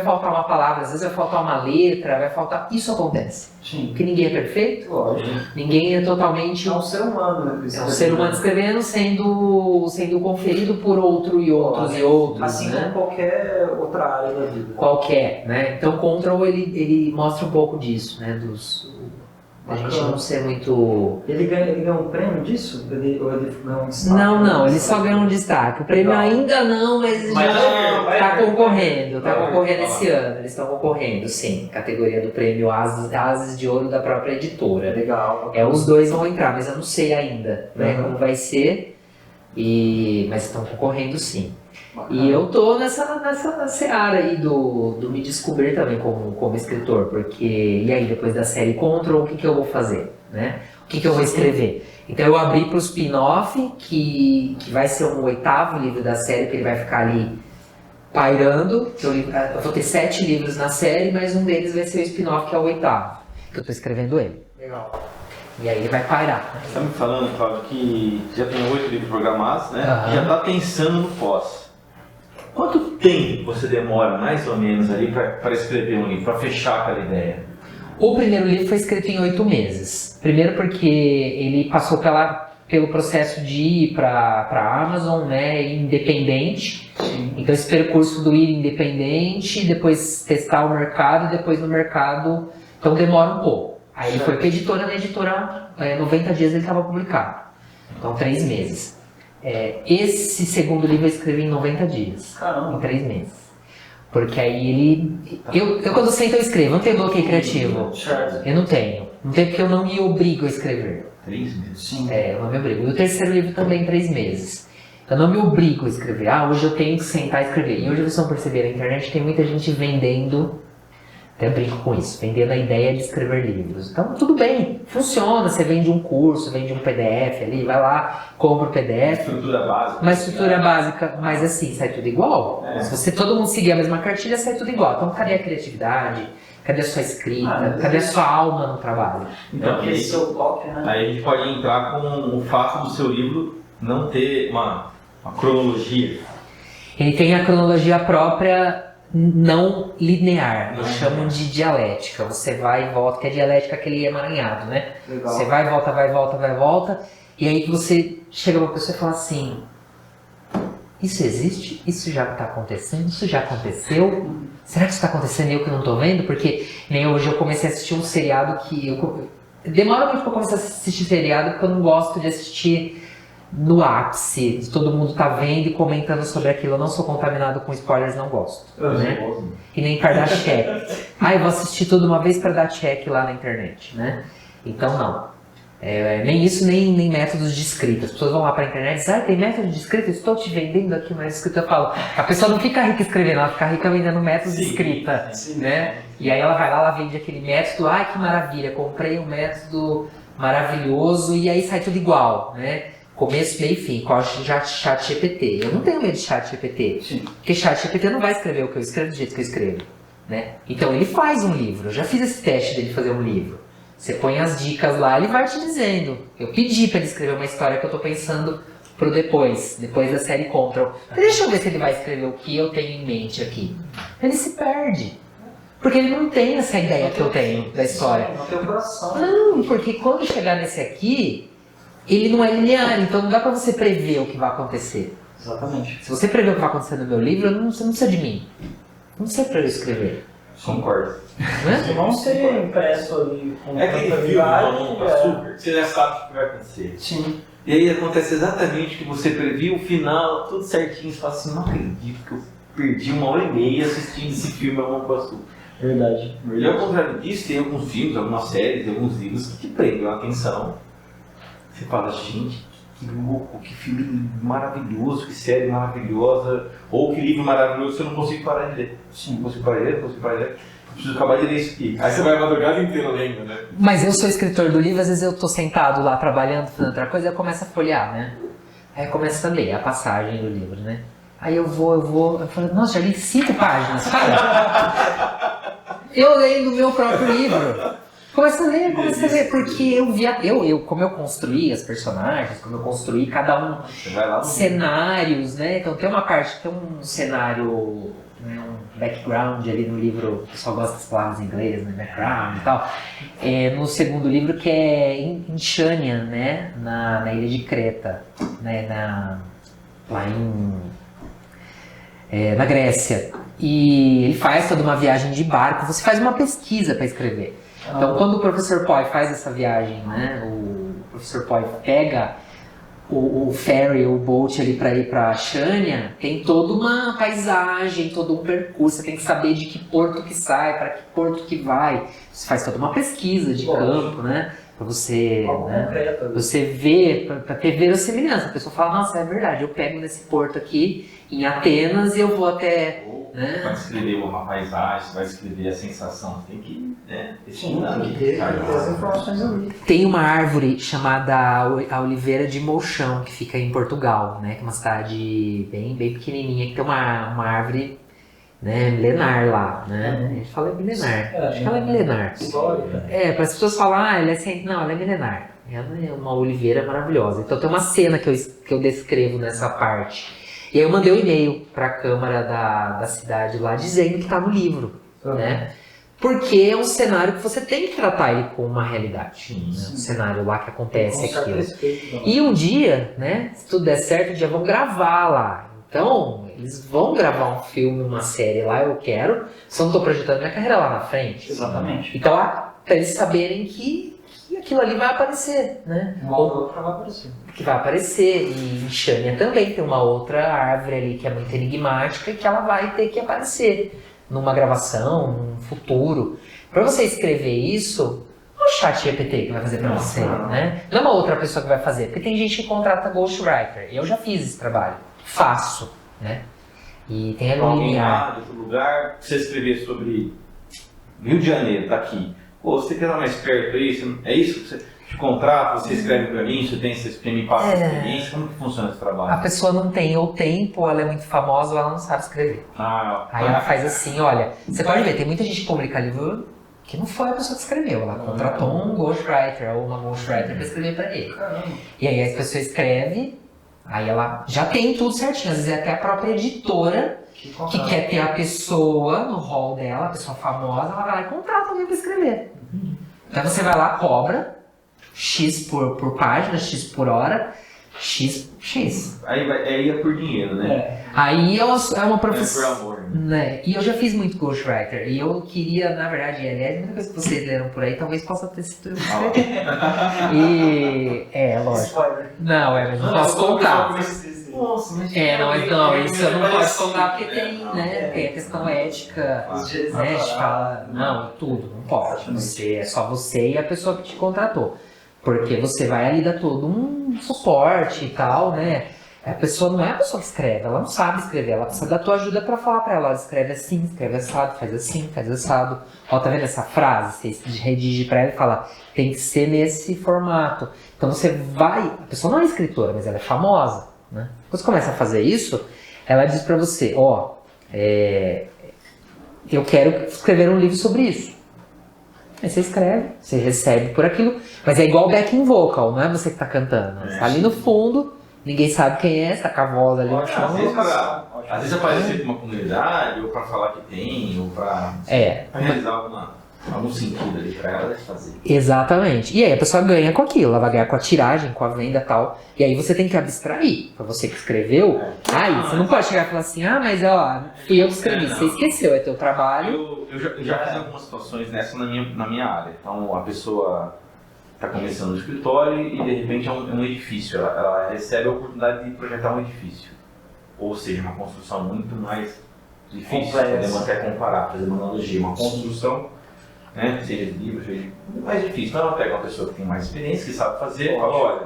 faltar uma palavra, às vezes vai faltar uma letra, vai faltar... Isso acontece. Sim. Porque ninguém é perfeito, Lógico. ninguém é totalmente... É um ser humano, né? É um ser humano escrevendo, sendo conferido por outro e outros e outros, assim né? como qualquer outra área da vida. Qualquer, né? Então, Control, ele mostra um pouco disso, né? A gente não ser muito... Ele ganhou um prêmio disso? Ou ele ganhou um destaque? Não, ele só ganhou um destaque. O prêmio ainda não, mas já está concorrendo. Está concorrendo esse ano. Eles estão concorrendo, sim. Categoria do prêmio Ases de Ouro da própria editora. Legal. Os dois vão entrar, mas eu não sei ainda, né, como vai ser. Mas estão concorrendo, sim. Bacana. E eu tô nessa seara aí do me descobrir também como escritor, porque e aí depois da série Control, o que eu vou fazer, né? O que eu vou escrever? Então eu abri para o spin-off, que vai ser um 8º livro da série, que ele vai ficar ali pairando. Eu vou ter 7 livros na série, mas um deles vai ser o spin-off, que é o 8º, que eu tô escrevendo ele. Legal. E aí ele vai pairar. Você está me falando, Cláudio, que já tem 8 livros programados, né? E já está pensando no pós. Quanto tempo você demora, mais ou menos, ali para escrever um livro, para fechar aquela ideia? O primeiro livro foi escrito em 8 meses. Primeiro porque ele passou pelo processo de ir para a Amazon, né, independente. Então esse percurso do ir independente, depois testar o mercado, depois no mercado, então demora um pouco. Aí ele foi para a editora, na editora 90 dias ele estava publicado, então 3 meses. Esse segundo livro eu escrevi em 90 dias, Caramba. em 3 meses. Porque aí ele... Eu quando sento eu escrevo, eu não tenho bloqueio criativo. Certo. Eu não tenho. Não tenho porque eu não me obrigo a escrever. 3 meses. Sim. Eu não me obrigo. E o terceiro livro também 3 meses. Eu não me obrigo a escrever. Hoje eu tenho que sentar e escrever. E hoje vocês vão perceber, na internet tem muita gente vendendo, até brinco com isso, vendendo a ideia de escrever livros. Então tudo bem, funciona. Você vende um curso, vende um PDF ali, vai lá, compra o PDF. Estrutura básica. Uma estrutura básica, mas assim, sai tudo igual. Se todo mundo seguir a mesma cartilha, sai tudo igual. Então cadê a criatividade? Cadê a sua escrita? Cadê a sua alma no trabalho? Então, Esse é o toque, né? aí a gente pode entrar com o fato do seu livro não ter uma cronologia. Ele tem a cronologia própria não linear, eles chamam de dialética. Você vai e volta, que é dialética aquele emaranhado, né? Legal. Você vai, volta, vai, volta, vai, volta, e aí você chega pra pessoa e fala assim: isso existe? Isso já está acontecendo? Isso já aconteceu? Será que isso está acontecendo e eu que não estou vendo? Porque nem hoje eu comecei a assistir um seriado que demora muito para começar a assistir seriado, porque eu não gosto de assistir no ápice, de todo mundo tá vendo e comentando sobre aquilo. Eu não sou contaminado com spoilers, não gosto. Né? E nem para dar check. Eu vou assistir tudo uma vez para dar check lá na internet, né? Então não. Nem isso, nem métodos de escrita. As pessoas vão lá para a internet e dizem: tem método de escrita? Estou te vendendo aqui uma escrita. Eu falo, a pessoa não fica rica escrevendo, ela fica rica vendendo método de escrita. Né? E aí ela vai lá, ela vende aquele método, que maravilha, comprei um método maravilhoso, e aí sai tudo igual, né? Começo, meio e fim, com o chat GPT. Eu não tenho medo de chat GPT, porque chat GPT não vai escrever o que eu escrevo do jeito que eu escrevo, né? Então ele faz um livro, eu já fiz esse teste dele fazer um livro. Você põe as dicas lá, ele vai te dizendo. Eu pedi para ele escrever uma história que eu tô pensando pro depois da série Control. Deixa eu ver se ele vai escrever o que eu tenho em mente aqui. Ele se perde. Porque ele não tem essa ideia que eu tenho da história. Não tem o coração. Não, porque quando chegar nesse aqui, ele não é linear, então não dá pra você prever o que vai acontecer. Exatamente. Se você prever o que vai acontecer no meu livro, você não precisa de mim. Não precisa pra eu escrever. Concordo. Né? Se não ser impresso ali com Aquele tanta filme verdade, Mamão com Açúcar, você já sabe o que vai acontecer. Sim. E aí acontece exatamente o que você previu, o final, tudo certinho. Você fala assim: não acredito que eu perdi 1h30 assistindo esse filme Mamão com Açúcar. Verdade. E ao contrário disso, tem alguns filmes, algumas séries, alguns livros que te prendem a atenção. Você fala: gente, que louco, que filme maravilhoso, que série maravilhosa, ou que livro maravilhoso, você não consigo parar de ler. Sim. Não consigo parar de ler, eu preciso acabar de ler isso aqui. Aí você vai a madrugada inteira lendo, né? Mas eu sou escritor do livro, às vezes eu tô sentado lá trabalhando, fazendo outra coisa, eu começo a folhear, né? Aí eu começo a ler a passagem do livro, né? Aí eu falo: nossa, já li 5 páginas, para! Eu leio no meu próprio livro. Começa a ler, porque como eu construí as personagens, como eu construí cada um cenários, né? Então tem uma parte, tem um cenário, né, um background ali no livro, o pessoal gosta das palavras em inglês, né? Background e tal. No segundo livro, que é em Chania, né? Na ilha de Creta, né? Lá na Grécia. E ele faz toda uma viagem de barco, você faz uma pesquisa para escrever. Então, quando o professor Poi faz essa viagem, né, o professor Poi pega o ferry, o boat ali para ir para Chania, tem toda uma paisagem, todo um percurso, você tem que saber de que porto que sai, para que porto que vai. Você faz toda uma pesquisa de campo, né, para você, né, você ver, para ter verossimilhança. A pessoa fala: nossa, é verdade, eu pego nesse porto aqui em Atenas e eu vou até... Né? Vai escrever uma paisagem, vai escrever a sensação, tem que, né? Sim, tem que ter as informações ali. Tem uma árvore chamada a Oliveira de Molchão, que fica em Portugal, né? Que é uma cidade bem pequenininha, que tem uma árvore, né, milenar lá, né? A gente fala milenar, acho que ela é milenar. Histórica. Para as pessoas falarem: ela é ciente. Não, ela é milenar. Ela é uma oliveira maravilhosa. Então tem uma cena que eu descrevo nessa parte. E aí eu mandei um e-mail para a Câmara da cidade lá dizendo que está no livro, né? Porque é um cenário que você tem que tratar ele com uma realidade. Né? Um cenário lá que acontece aquilo. E um dia, né, se tudo der certo, um dia vão gravar lá. Então, eles vão gravar um filme, uma série lá, eu quero, só não estou projetando minha carreira lá na frente. Exatamente. Então, para eles saberem que aquilo ali vai aparecer, né? Uma outra vai aparecer. Que vai aparecer. E em Shania também tem uma outra árvore ali que é muito enigmática e que ela vai ter que aparecer numa gravação, num futuro. Para você escrever isso, não é o chat GPT que vai fazer para você, né? Não é uma outra pessoa que vai fazer, porque tem gente que contrata ghostwriter. Eu já fiz esse trabalho. Faço, né? E tem alguém lá de outro lugar, você escrever sobre Rio de Janeiro, tá aqui. Pô, você quer dar mais perto aí? É isso que você te contrata, você escreve pra mim, você tem, você me passa a experiência, como que funciona esse trabalho? A pessoa não tem ou tempo, ou ela é muito famosa, ou ela não sabe escrever. Aí ela faz assim, olha, você pode ver, tem muita gente que publica livro que não foi a pessoa que escreveu, ela contratou um ghostwriter ou uma ghostwriter pra escrever pra ele. E aí a pessoa escreve, aí ela já tem tudo certinho, às vezes é até a própria editora que quer ter a pessoa no hall dela, a pessoa famosa, ela vai lá e contrata alguém pra escrever. Então você vai lá, cobra X por página, X por hora, X. Aí é por dinheiro, né? Aí é uma profissão. É por amor. Né? E eu já fiz muito ghostwriter. E eu queria, na verdade, aliás, muita coisa que vocês leram por aí, talvez possa ter sido eu escrever. Lógico. Não, mas não posso contar. Nossa, mas não, isso eu não posso contar porque tem, né? Tem a questão ética, né? De falar, não, tudo, não pode. É só você e a pessoa que te contratou. Porque você vai ali dar todo um suporte e tal, né? A pessoa não é a pessoa que escreve, ela não sabe escrever, ela precisa da tua ajuda pra falar pra ela, ó, escreve assim, escreve assado, faz assim, faz assado. Ó, tá vendo essa frase? Você redige pra ela e fala, tem que ser nesse formato. Então você vai, a pessoa não é escritora, mas ela é famosa, né? Quando você começa a fazer isso, ela diz pra você, ó, eu quero escrever um livro sobre isso. Aí você escreve, você recebe por aquilo, mas é igual backing vocal, não é você que tá cantando, você tá ali no fundo. Ninguém sabe quem é, você tá com a voz ali no chão. Às vezes aparece uma comunidade, ou pra falar que tem, ou pra realizar algum sentido ali pra ela fazer. Exatamente. E aí a pessoa ganha com aquilo, ela vai ganhar com a tiragem, com a venda e tal. E aí você tem que abstrair. Pra você que escreveu, você não pode chegar e falar assim, mas fui eu que escrevi, você esqueceu, é teu trabalho. Eu já fiz algumas situações nessa na minha área. Então a pessoa está começando no escritório e de repente é um edifício, ela recebe a oportunidade de projetar um edifício, ou seja, uma construção muito mais difícil, podemos até comparar, fazer uma analogia, uma construção, né, seja de livro, seja muito mais difícil. Então ela pega uma pessoa que tem mais experiência, que sabe fazer, e fala, olha,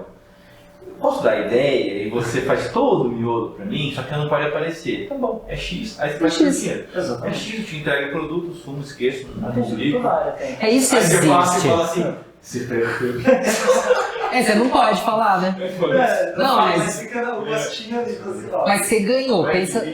eu posso dar ideia e você faz todo o miolo para mim, só que não pode aparecer. Tá bom, é X, aí você faz por dinheiro. É X, eu te entrego o produto, sumo, esqueço, não publico. Isso aí existe. Você fala assim, você não pode falar, né? Não, mas fica na gostinho ali. Mas você ganhou, pensa.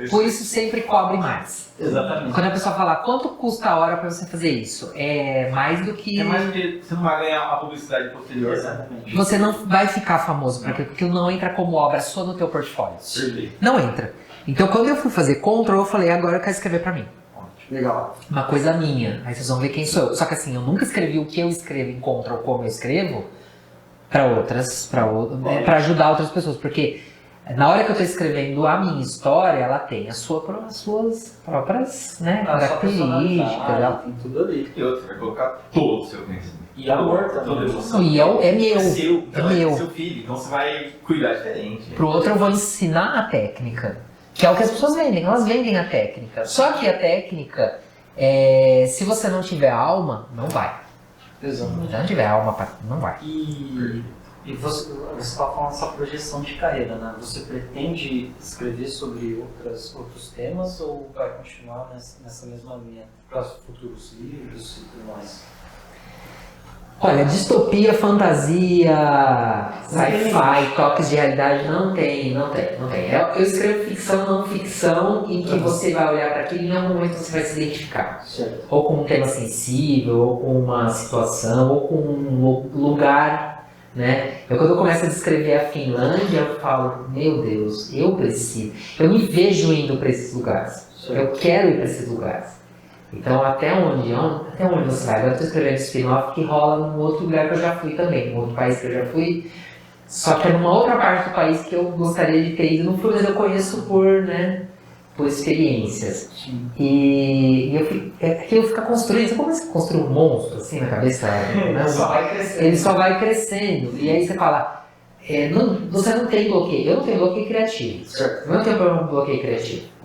Por isso sempre cobre mais. Exatamente. Quando a pessoa fala quanto custa a hora pra você fazer isso, é mais do que. É mais do que você não vai ganhar a publicidade posterior. Exatamente. Você não vai ficar famoso por aquilo, porque não entra como obra sua no teu portfólio. Não entra. Então quando eu fui fazer Control, eu falei, agora eu quero escrever pra mim. Legal. Uma coisa minha. Aí vocês vão ver quem sou eu. Só que assim, eu nunca escrevi o que eu escrevo em Control como eu escrevo pra ajudar outras pessoas. Porque na hora que eu tô escrevendo a minha história, ela tem as suas próprias, né, características. Ela tem tudo ali. E outra, vai colocar todo o seu conhecimento. E amor também. Toda emoção. E é meu. É seu. Então é meu. Seu filho. Então você vai cuidar diferente. Pro outro eu vou ensinar a técnica. Que é o que as pessoas vendem, elas vendem a técnica. Só que a técnica, se você não tiver alma, não vai. Exatamente. Se não tiver alma, não vai. E você estava falando dessa projeção de carreira, né? Você pretende escrever sobre outros temas ou vai continuar nessa mesma linha para futuros livros e tudo mais? Olha, distopia, fantasia, sci-fi, toques de realidade, não tem. Eu escrevo ficção, não ficção, em que você vai olhar para aquilo e em algum momento você vai se identificar. Certo. Ou com um tema sensível, ou com uma situação, ou com um lugar, né? Quando eu começo a descrever a Finlândia, eu falo, meu Deus, eu me vejo indo para esses lugares. Eu quero ir para esses lugares. Então até onde você vai? Agora eu estou escrevendo spin-off que rola num outro lugar que eu já fui também, num outro país que eu já fui, só que é numa outra parte do país que eu gostaria de ter ido, não fui, mas eu conheço por experiências. E aquilo fica construindo, você começa a construir um monstro assim na cabeça, né? Ele só vai crescendo, e aí você fala, você não tem bloqueio, eu não tenho bloqueio criativo, eu não tenho problema com bloqueio criativo.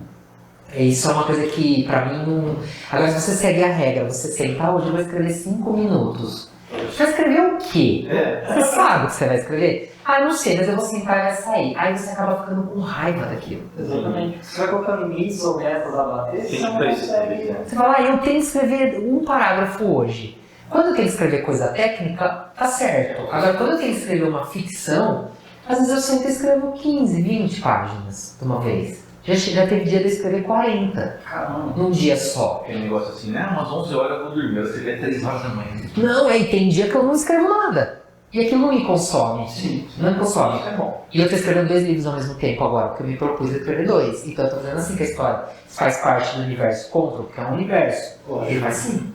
Isso é uma coisa que, pra mim, não... Agora, se você segue a regra, você senta, hoje eu vou escrever 5 minutos. Você vai escrever o quê? Você sabe o que você vai escrever? Não sei, mas eu vou sentar e vai sair. Aí você acaba ficando com raiva daquilo. Exatamente. Você vai colocando mitos ou metas a bater, você não consegue. Você fala, eu tenho que escrever um parágrafo hoje. Quando eu tenho que escrever coisa técnica, tá certo. Agora, quando eu tenho que escrever uma ficção, às vezes eu sento e escrevo 15, 20 páginas de uma vez. Já teve dia de eu escrever 40. Caramba. Num dia só. Aquele negócio assim, né? Umas 11 horas eu vou dormir, eu escrevi 3 horas da manhã. Não, tem dia que eu não escrevo nada. E aquilo não me consome. Sim. Não me consome. É bom. E eu tô escrevendo 2 livros ao mesmo tempo agora, porque eu me propus a escrever 2. Então eu tô fazendo assim que a história faz parte do universo Control, que é um universo. Ele vai assim.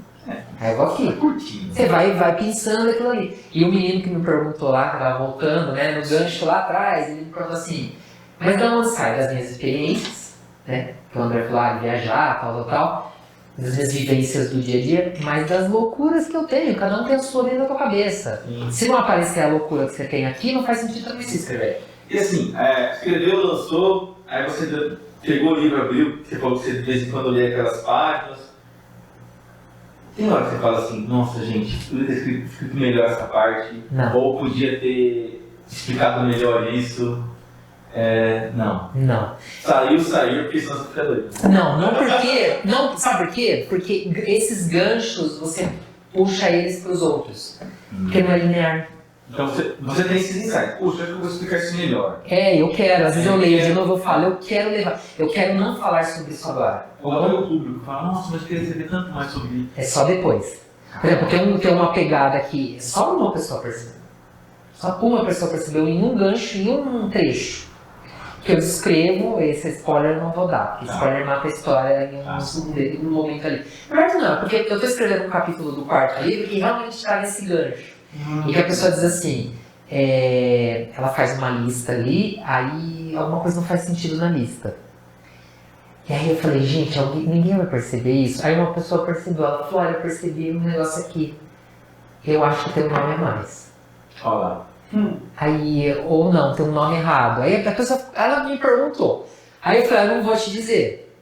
Aí eu vou aqui. Curtindo. Você vai pensando aquilo ali. E o menino que me perguntou lá, que tava voltando, né, no gancho lá atrás, ele me perguntou assim, mas da onde sai das minhas experiências, né? Que o André falou, de viajar, tal, das minhas vivências do dia a dia, mas das loucuras que eu tenho, cada um tem a sua dentro da tua cabeça. Se não aparecer a loucura que você tem aqui, não faz sentido também se escrever. E assim, escreveu, lançou, aí você pegou o livro, abriu, você falou que você de vez em quando lê aquelas páginas. Tem hora que você fala assim, nossa gente, podia ter escrito melhor essa parte, Não. ou podia ter explicado melhor isso. Não. Não. Saiu, porque senão você fica doido. Não porque. Não, sabe por quê? Porque esses ganchos você puxa eles pros outros. Porque não é linear. Então você tem esses insights. Puxa, acho que eu vou explicar isso melhor. Eu quero, às vezes eu leio de novo, eu falo, eu quero levar. Eu quero não falar sobre isso agora. Ou até o público fala, nossa, mas eu queria saber tanto mais sobre isso. É só depois. Por exemplo, tem uma pegada que só uma pessoa percebeu. Só uma pessoa percebeu em um gancho, em um trecho. Que eu descrevo, esse spoiler eu não vou dar, porque spoiler mata a história em um momento ali. Na verdade não, porque eu estou escrevendo um capítulo do quarto livro que realmente está nesse gancho. E que a pessoa diz assim, ela faz uma lista ali, aí alguma coisa não faz sentido na lista. E aí eu falei, gente, ninguém vai perceber isso. Aí uma pessoa percebeu, ela falou, olha, eu percebi um negócio aqui. Eu acho que tem um nome a mais. Olha lá. Aí, ou não, tem um nome errado. Aí a pessoa, ela me perguntou. Aí eu falei, eu não vou te dizer.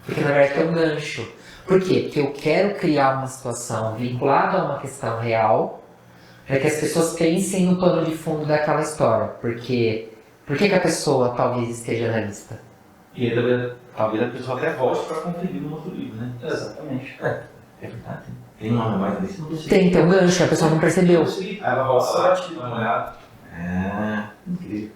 Porque na verdade tem um gancho. Por quê? Porque eu quero criar uma situação vinculada a uma questão real, para que as pessoas pensem no pano de fundo daquela história. Porque, por que a pessoa talvez esteja na lista? E aí talvez a pessoa até volte para conferir no outro livro, né? Exatamente. É verdade. Tem um nome a mais nesse? Não sei. Tem um gancho, a pessoa não percebeu. Aí ela volta lá, dá uma olhada. Incrível.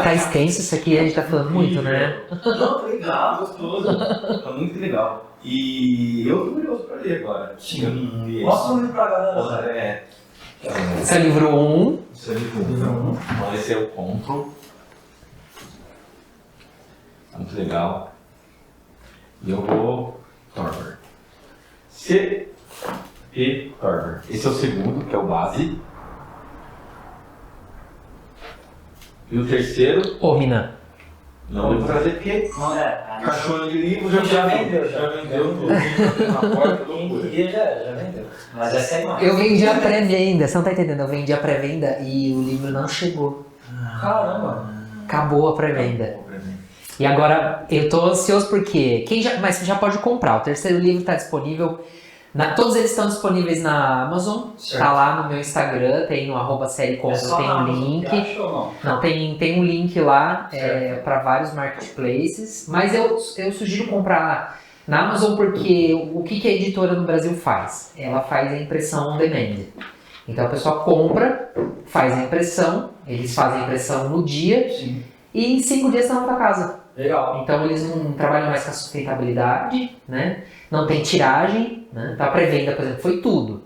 Tá extenso isso aqui, a gente tá falando muito, né? Não, legal, gostoso. Tá muito legal. E eu tô curioso pra ler agora. Sim. Eu não li Mostra o livro pra galera. Esse é o livro 1. Esse é o livro 1. Então esse é o Control. Muito legal. E eu vou... Torber. C.P. Torber. Esse é o segundo, que é o base. E o terceiro... Ô, Mina. Não vou trazer porque... Não é. Caixona de livro Já vendeu, Já vendeu tudo. Na porta, loucura. Quem já vendeu. Mas essa é mais. Eu vendi a pré-venda, você não tá entendendo? Eu vendi a pré-venda e o livro não chegou. Caramba. Acabou a pré-venda. E agora eu tô ansioso porque mas você já pode comprar. O terceiro livro está disponível. Todos eles estão disponíveis na Amazon. Certo. Tá lá no meu Instagram, tem no @sérieconto, tem um link. Não, tem um link lá para vários marketplaces. Mas eu sugiro comprar na Amazon porque o que a editora no Brasil faz? Ela faz a impressão on demand. Então a pessoa compra, faz a impressão, eles fazem a impressão no dia. Sim. E em 5 dias estão na tua casa. Legal. Então eles não trabalham mais com a sustentabilidade, né? Não tem tiragem, né? Então a pré-venda, por exemplo, foi tudo.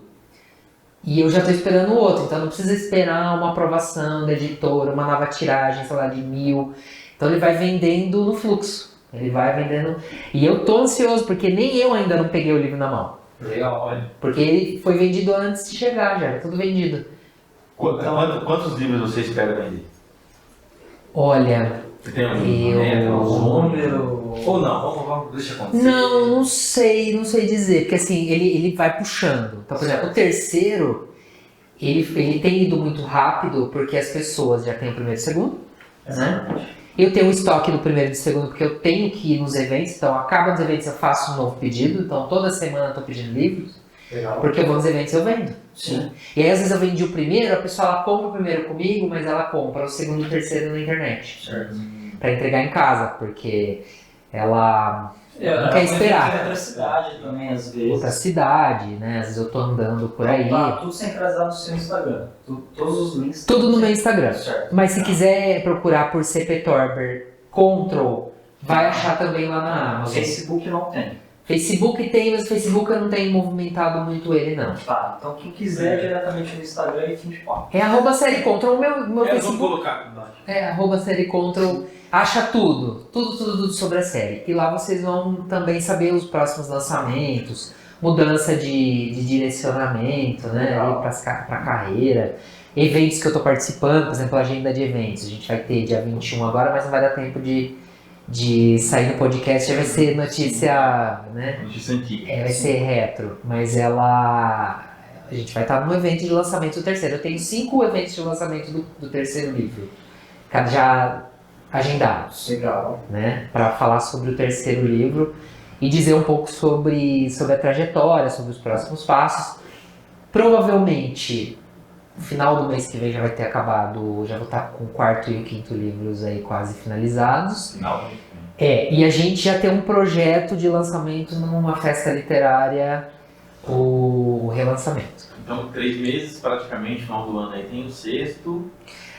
E eu já estou esperando o outro, então não precisa esperar uma aprovação da editora, uma nova tiragem, sei lá, de 1000. Então ele vai vendendo no fluxo. Ele vai vendendo. E eu tô ansioso, porque nem eu ainda não peguei o livro na mão. Legal, olha. Porque ele foi vendido antes de chegar, já era tudo vendido. Quantos livros você espera vender? Olha, Você tem um número? Ou não? Vamos deixa acontecer. não sei dizer, porque assim, ele vai puxando. Então, por exemplo, o terceiro, ele tem ido muito rápido, porque as pessoas já têm o primeiro e o segundo, né? Eu tenho o estoque do primeiro e do segundo, porque eu tenho que ir nos eventos, então acaba nos eventos eu faço um novo pedido, então toda semana eu tô pedindo livros, Legal. porque eu vou nos eventos e eu vendo. Sim. Né? E aí às vezes eu vendi o primeiro, a pessoa ela compra o primeiro comigo, mas ela compra o segundo e o terceiro na internet. Certo. Pra entregar em casa, porque ela não quer esperar. Outra cidade também, às vezes. Outra cidade, né? Às vezes eu tô andando por aí. Tá tudo centralizado no seu Instagram. Todos os links. Tudo no meu Instagram. Certo. Mas se quiser procurar por CP Torber Control, vai achar também lá na Amazon. Facebook não tem. Facebook tem, mas o Facebook eu não tenho movimentado muito ele, não. Tá, então quem quiser diretamente no Instagram e fim de papo. É @ série Control, o meu Vamos Facebook colocar embaixo. é @ série Control. Acha tudo sobre a série. E lá vocês vão também saber os próximos lançamentos, mudança de direcionamento, né, para carreira, eventos que eu tô participando, por exemplo, a agenda de eventos. A gente vai ter dia 21 agora, mas não vai dar tempo de sair no podcast, já vai ser notícia, né? Notícia antiga. Vai ser retro, mas a gente vai estar no evento de lançamento do terceiro. Eu tenho 5 eventos de lançamento do terceiro livro, já agendados, Legal. né? Para falar sobre o terceiro livro e dizer um pouco sobre a trajetória, sobre os próximos passos. Provavelmente, no final do mês que vem já vai ter acabado, já vou estar com o 4º e o 5º livros aí quase finalizados. Final. E a gente já tem um projeto de lançamento numa festa literária, o relançamento. Então, 3 meses praticamente, final do ano aí tem o 6º.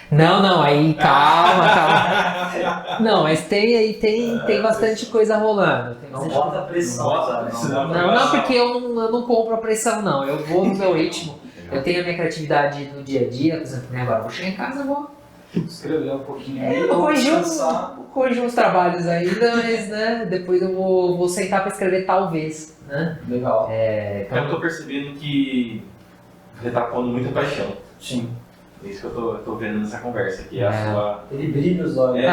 Não, aí calma. Não, mas tem bastante coisa rolando. Tem Não bastante bota pressão. Não bota pressão. Não, porque eu não compro a pressão, não. Eu vou no meu ritmo. Eu tenho a minha criatividade no dia a dia, por exemplo, né, agora eu vou chegar em casa e vou Escrever um pouquinho aí. eu vou corrigir uns trabalhos ainda, mas né, depois eu vou sentar para escrever talvez, né? Legal. Eu tô percebendo que você tá pondo muita paixão. Sim. É isso que eu tô vendo nessa conversa aqui. A sua... Ele brilha os olhos.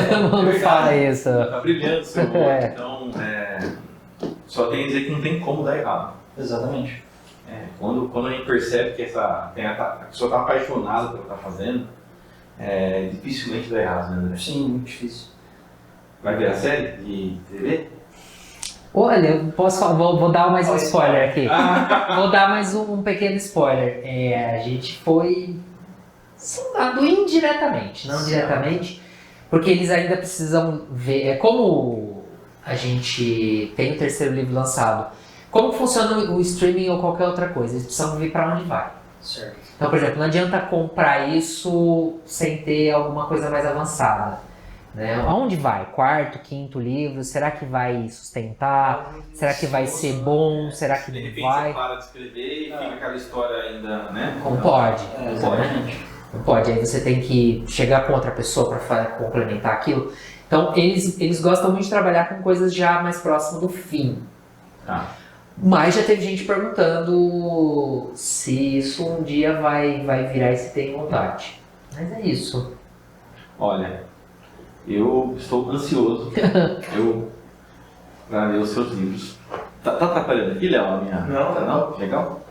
Todo mundo fala isso. Tá brilhando o seu olho, então só tem a dizer que não tem como dar errado. Exatamente. Quando a gente percebe que a pessoa tá apaixonada pelo que tá fazendo, dificilmente dá errado, né, André? Sim, muito difícil. Vai ver a série de TV? Olha, eu posso falar, vou dar mais um spoiler aqui. Ah. Vou dar mais um pequeno spoiler. A gente foi sondado indiretamente, não diretamente, porque eles ainda precisam ver. Como a gente tem o terceiro livro lançado, como funciona o streaming ou qualquer outra coisa, eles precisam ver para onde vai. Certo. Então, por exemplo, não adianta comprar isso sem ter alguma coisa mais avançada. Né? Aonde vai? 4º, 5º livro? Será que vai sustentar? Será que vai ser bom? Será que De não repente vai? você para de escrever e fica aquela história ainda, né? Não pode. Exatamente. Não pode. Aí você tem que chegar com outra pessoa para complementar aquilo. Então, eles gostam muito de trabalhar com coisas já mais próximas do fim. Tá. Mas já teve gente perguntando se isso um dia vai virar e se tem vontade. Mas é isso. Olha, eu estou ansioso para ler os seus livros. Tá atrapalhando aqui, Léo? Não? Legal?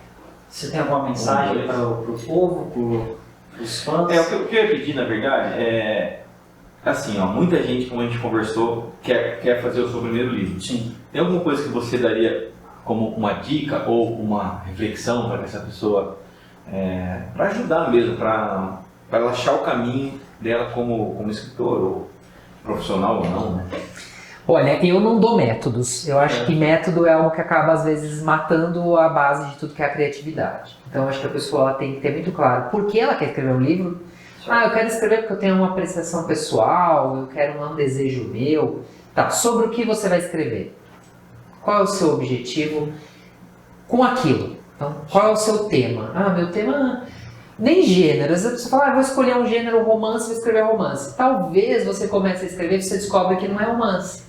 Você tem alguma mensagem para o povo, para os fãs? O que eu ia pedir, na verdade, assim, muita gente, como a gente conversou, quer fazer o seu primeiro livro. Sim. Tem alguma coisa que você daria como uma dica ou uma reflexão para essa pessoa, para ajudar mesmo, para ela achar o caminho dela como escritor ou profissional ou não, né? Olha, eu não dou métodos. Eu acho que método é algo que acaba, às vezes, matando a base de tudo que é a criatividade. Então, eu acho que a pessoa ela tem que ter muito claro por que ela quer escrever um livro. Eu quero escrever porque eu tenho uma apreciação pessoal, eu quero um desejo meu. Tá, sobre o que você vai escrever? Qual é o seu objetivo com aquilo? Então, qual é o seu tema? Meu tema... Nem gênero. Às vezes você fala, vou escolher um gênero romance, vou escrever romance. Talvez você comece a escrever e você descobre que não é romance.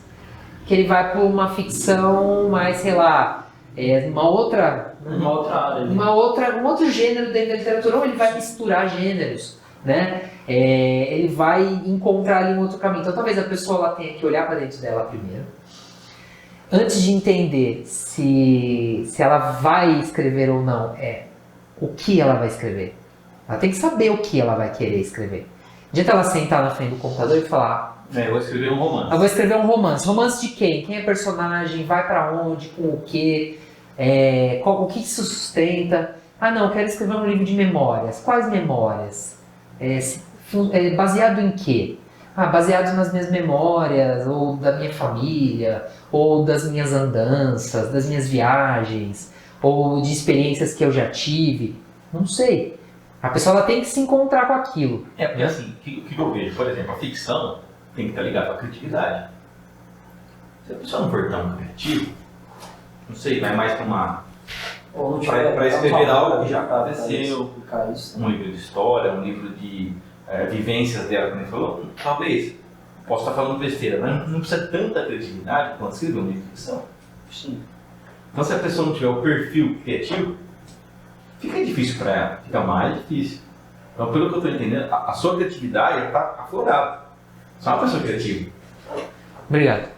que ele vai para uma ficção mais, sei lá, uma outra área. um outro gênero dentro da literatura, ou ele vai misturar gêneros, né? Ele vai encontrar ali um outro caminho. Então talvez a pessoa ela tenha que olhar para dentro dela primeiro, antes de entender se ela vai escrever ou não, o que ela vai escrever. Ela tem que saber o que ela vai querer escrever. Não adianta ela sentar na frente do computador e falar: eu vou escrever um romance. eu vou escrever um romance. Romance de quem? Quem é personagem? Vai pra onde? Com o quê? O que isso sustenta? Ah, não, eu quero escrever um livro de memórias. Quais memórias? Baseado em quê? Baseado nas minhas memórias, ou da minha família, ou das minhas andanças, das minhas viagens, ou de experiências que eu já tive. Não sei. A pessoa ela tem que se encontrar com aquilo. Porque assim, o que eu vejo? Por exemplo, a ficção tem que estar ligada à criatividade. Se a pessoa não for tão criativa, não sei, vai mais para uma... Para escrever algo que já aconteceu, um livro de história, um livro de vivências dela, como ele falou, talvez, posso estar falando besteira, mas não precisa tanta criatividade quanto escrever um livro de ficção. Sim. Então se a pessoa não tiver o perfil criativo, fica difícil para ela, fica mais difícil. Então pelo que eu estou entendendo, a sua criatividade está aflorada. Você é uma pessoa criativa. Obrigado.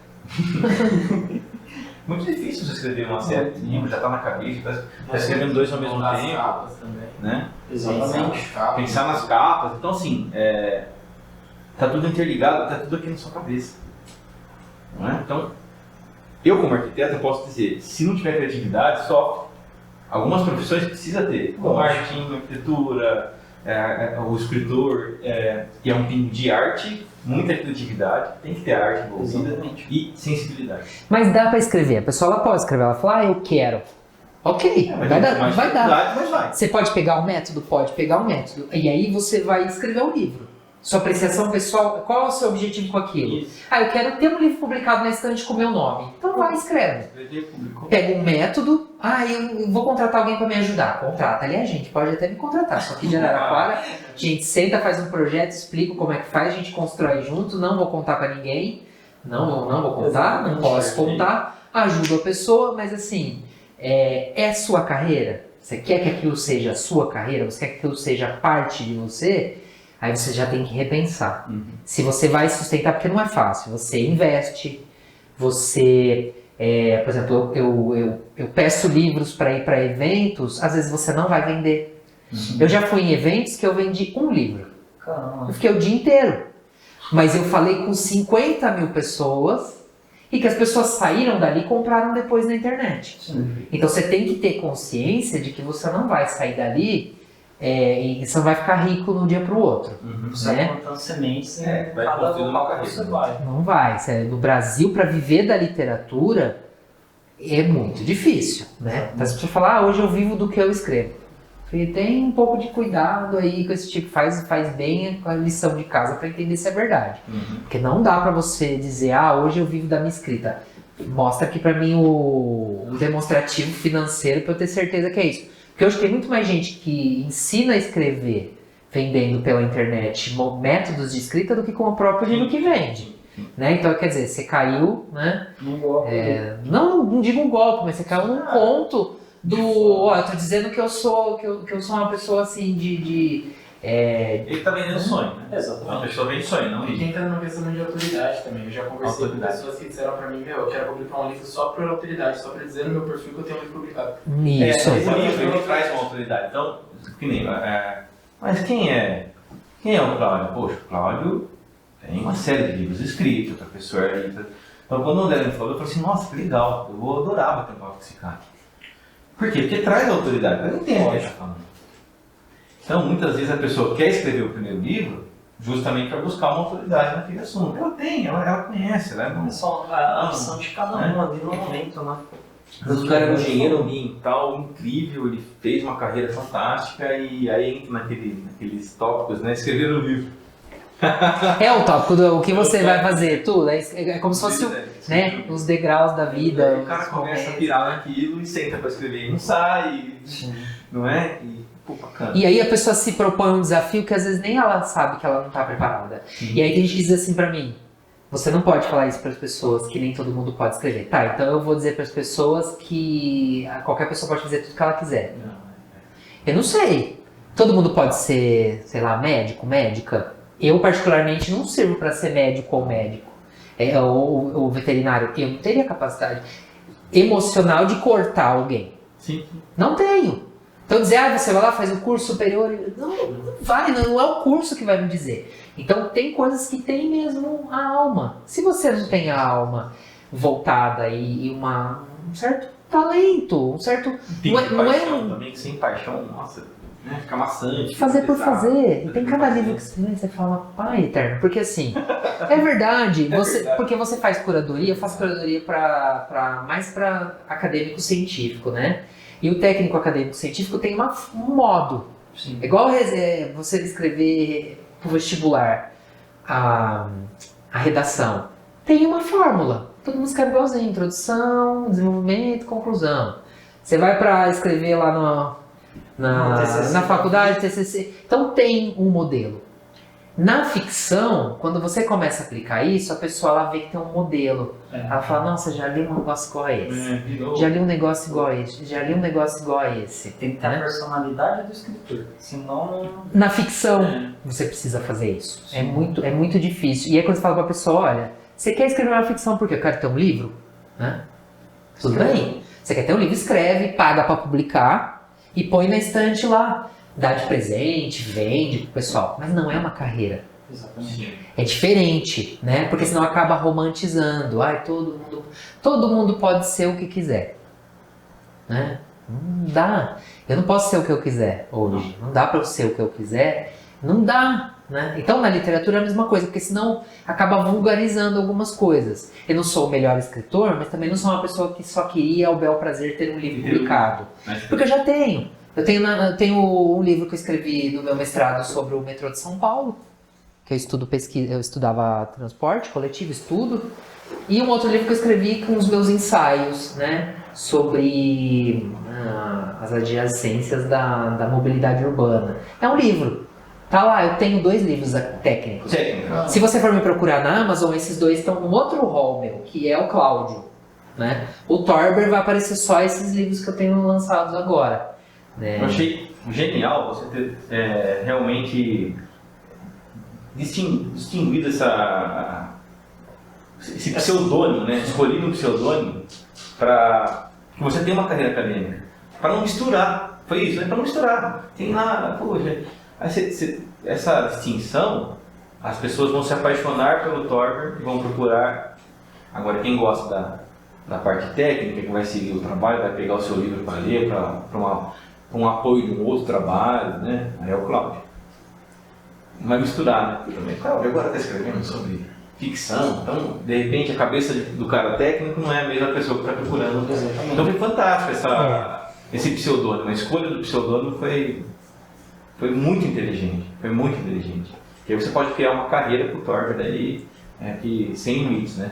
Muito difícil você escrever uma série de livros, já está na cabeça, está escrevendo dois ao mesmo tempo. Capas também. Né? Exatamente. Pensar nas capas. Então assim, tá tudo interligado, tá tudo aqui na sua cabeça. Não é? Então, eu como arquiteto eu posso dizer, se não tiver criatividade, sofre. Algumas profissões precisa ter, como marketing, arquitetura, o escritor, que é um pingo de arte, muita criatividade, tem que ter arte envolvida. Exatamente. E sensibilidade. Mas dá pra escrever. A pessoa ela pode escrever. Ela fala: eu quero. Ok, vai dar. Vai dar. Mas vai. Você pode pegar um método? Pode pegar um método. E aí você vai escrever um livro. Sua apreciação pessoal, qual é o seu objetivo com aquilo? Isso. Eu quero ter um livro publicado na estante com o meu nome. Então vai e escreve. Pega um método. Eu vou contratar alguém para me ajudar. Contrata. Aliás, a gente pode até me contratar. Só que de Araraquara, a gente senta, faz um projeto, explica como é que faz, a gente constrói junto. Não vou contar para ninguém. Não vou contar, não posso contar. Ajuda a pessoa, mas assim, é sua carreira? Você quer que aquilo seja a sua carreira? Você quer que aquilo seja parte de você? Aí você já tem que repensar. Se você vai sustentar, porque não é fácil. Você investe, você... por exemplo, eu peço livros para ir para eventos, às vezes você não vai vender. Eu já fui em eventos que eu vendi um livro. Caramba. Eu fiquei o dia inteiro. Mas eu falei com 50 mil pessoas e que as pessoas saíram dali e compraram depois na internet. Sim. Então você tem que ter consciência de que você não vai sair dali e você não vai ficar rico de um dia para o outro. Você vai Né? plantando sementes em vai cada construindo uma local que carreira. você vai. Não vai. No Brasil, para viver da literatura, é muito difícil, né? Então, as pessoas falam: hoje eu vivo do que eu escrevo. E tem um pouco de cuidado aí com esse tipo, faz bem a lição de casa para entender se é verdade. Porque não dá para você dizer: hoje eu vivo da minha escrita. Mostra aqui para mim o demonstrativo financeiro para eu ter certeza que é isso. Porque hoje tem muito mais gente que ensina a escrever vendendo pela internet métodos de escrita do que com o próprio livro que vende. Né? Então, quer dizer, você caiu, né? Não gosto. Não digo um golpe, mas você caiu num conto do... eu tô dizendo que eu sou uma pessoa assim Ele tá vendendo sonho, né? Exatamente. Uma pessoa vende sonho, não E isso. entra numa questão de autoridade também. Eu já conversei com Autoridade. pessoas que disseram pra mim: eu quero publicar um livro só por autoridade, só pra dizer no meu perfil que eu tenho um livro publicado. Isso. O livro ele traz uma autoridade. Então, que nem. Mas quem é o Cláudio? Poxa, o Cláudio tem uma série de livros escritos, outra pessoa é. Então, quando o André me falou, eu falei assim: nossa, que legal, eu vou adorar bater um papo com esse cara. Por quê? Porque traz autoridade, ela entende o que ele está falando. Então, muitas vezes a pessoa quer escrever o primeiro livro justamente para buscar uma autoridade naquele assunto. Ela tem, ela conhece, ela não. É só a opção de cada um ali no momento, né? Mas o cara é um engenheiro ambiental incrível, ele fez uma carreira fantástica e aí entra naqueles tópicos, né? Escrever o livro. É o tópico do o que você vai fazer, tudo. É como se fosse né, os degraus da vida. Aí o cara começa a pirar naquilo e senta para escrever e não sai, não é? Bacana. E aí a pessoa se propõe um desafio que às vezes nem ela sabe que ela não está preparada. E aí tem gente que diz assim pra mim: você não pode falar isso para as pessoas que nem todo mundo pode escrever. Tá, então eu vou dizer para as pessoas que qualquer pessoa pode fazer tudo que ela quiser. Eu não sei. Todo mundo pode ser, sei lá, médico, médica. Eu, particularmente, não sirvo para ser médico ou médico. Ou veterinário. Eu não teria capacidade emocional de cortar alguém. Sim. Não tenho. Então dizer, você vai lá, faz o curso superior. Não vai, não é o curso que vai me dizer. Então tem coisas que tem mesmo a alma. Se você não tem a alma voltada e um certo talento, um certo... Tem não é paixão também, que sem paixão, nossa, né? Fica maçante. fazer por pesado. fazer. E tem cada livro que você fala, pai eterno. Porque assim, é verdade. Verdade. Porque você faz curadoria, eu faço curadoria mais para acadêmico científico, né? E o técnico acadêmico científico tem um modo. Sim. É igual você escrever pro vestibular a redação. Tem uma fórmula. Todo mundo escreve igualzinho. Introdução, desenvolvimento, conclusão. Você vai para escrever lá na faculdade, TCC. Então tem um modelo. Na ficção, quando você começa a aplicar isso, a pessoa ela vê que tem um modelo. Ela fala, nossa, já li um negócio igual a esse. De novo. Já li um negócio igual a esse. Já li um negócio igual a esse. Tem que ter a personalidade do escritor. Senão. Na ficção, você precisa fazer isso. É muito difícil. E aí quando você fala pra pessoa, olha, você quer escrever uma ficção porque eu quero ter um livro? Né? Tudo bem. Você quer ter um livro, escreve, paga pra publicar e põe na estante lá. Dá de presente, vende pro pessoal. Mas não é uma carreira. Exatamente. É diferente, né? Porque senão acaba romantizando. Ai, todo mundo pode ser o que quiser. Né? Não dá. Eu não posso ser o que eu quiser hoje. Não dá pra eu ser o que eu quiser. Não dá. Né? Então na literatura é a mesma coisa, porque senão acaba vulgarizando algumas coisas. Eu não sou o melhor escritor, mas também não sou uma pessoa que só queria ao bel prazer ter um livro publicado. Porque eu já tenho. Eu tenho um livro que eu escrevi no meu mestrado sobre o metrô de São Paulo, que eu estudava transporte coletivo, estudo, e um outro livro que eu escrevi com os meus ensaios, né, sobre as adjacências da mobilidade urbana. É um livro. Tá lá, eu tenho 2 livros técnicos. Se você for me procurar na Amazon, esses 2 estão num outro hall meu, que é o Cláudio. Né? O Torber vai aparecer só esses livros que eu tenho lançados agora. Né? Eu achei genial você ter realmente distinguido esse pseudônimo, né? Escolhido um pseudônimo para que você tenha uma carreira acadêmica. Para não misturar. Foi isso, né? Para não misturar. Tem lá, poxa. Essa distinção, as pessoas vão se apaixonar pelo Torber e vão procurar. Agora, quem gosta da parte técnica, que vai seguir o trabalho, vai pegar o seu livro para ler, para um apoio de um outro trabalho, né? Aí é o Cláudio. Não vai misturar, né? Também, Cláudio agora está escrevendo sobre ficção, então, de repente, a cabeça do cara técnico não é a mesma pessoa que está procurando. Exatamente. Então, foi fantástico esse pseudônimo. A escolha do pseudônimo foi muito inteligente. Foi muito inteligente. Porque aí você pode criar uma carreira pro Torber daí, sem limites, né?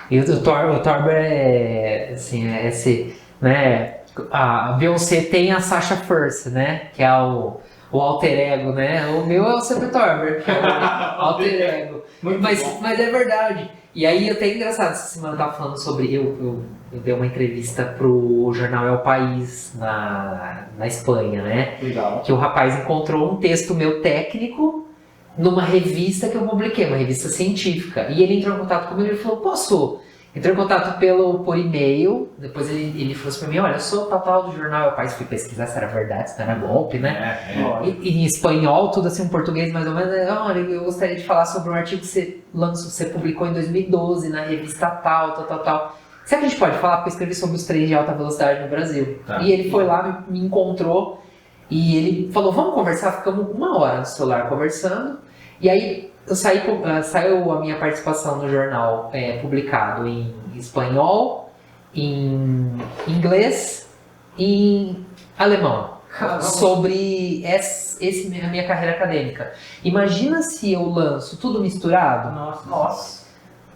E o Torber é, assim, é esse, né? A Beyoncé tem a Sasha First, né? Que é o alter ego, né? O meu é o sempre Torber, que é o alter ego. Mas é verdade. E aí até engraçado, essa semana eu tava falando sobre... Eu dei uma entrevista pro jornal El País na Espanha, né? Legal. Que o rapaz encontrou um texto meu técnico numa revista que eu publiquei, uma revista científica. E ele entrou em contato comigo e falou, posso? Entrou em contato por e-mail, depois ele falou assim pra mim, olha, eu sou tal do jornal El País, fui pesquisar se era verdade, se não era golpe, né? E em espanhol, tudo assim, em português mais ou menos, olha, eu gostaria de falar sobre um artigo que você publicou em 2012 na revista tal. Será que a gente pode falar? Porque eu escrevi sobre os trens de alta velocidade no Brasil. Tá. E ele foi lá, me encontrou, e ele falou, vamos conversar? Ficamos 1 hora no celular conversando, e aí saiu a minha participação no jornal publicado em espanhol, em inglês e em alemão. Sobre a minha carreira acadêmica. Imagina se eu lanço tudo misturado. Nossa.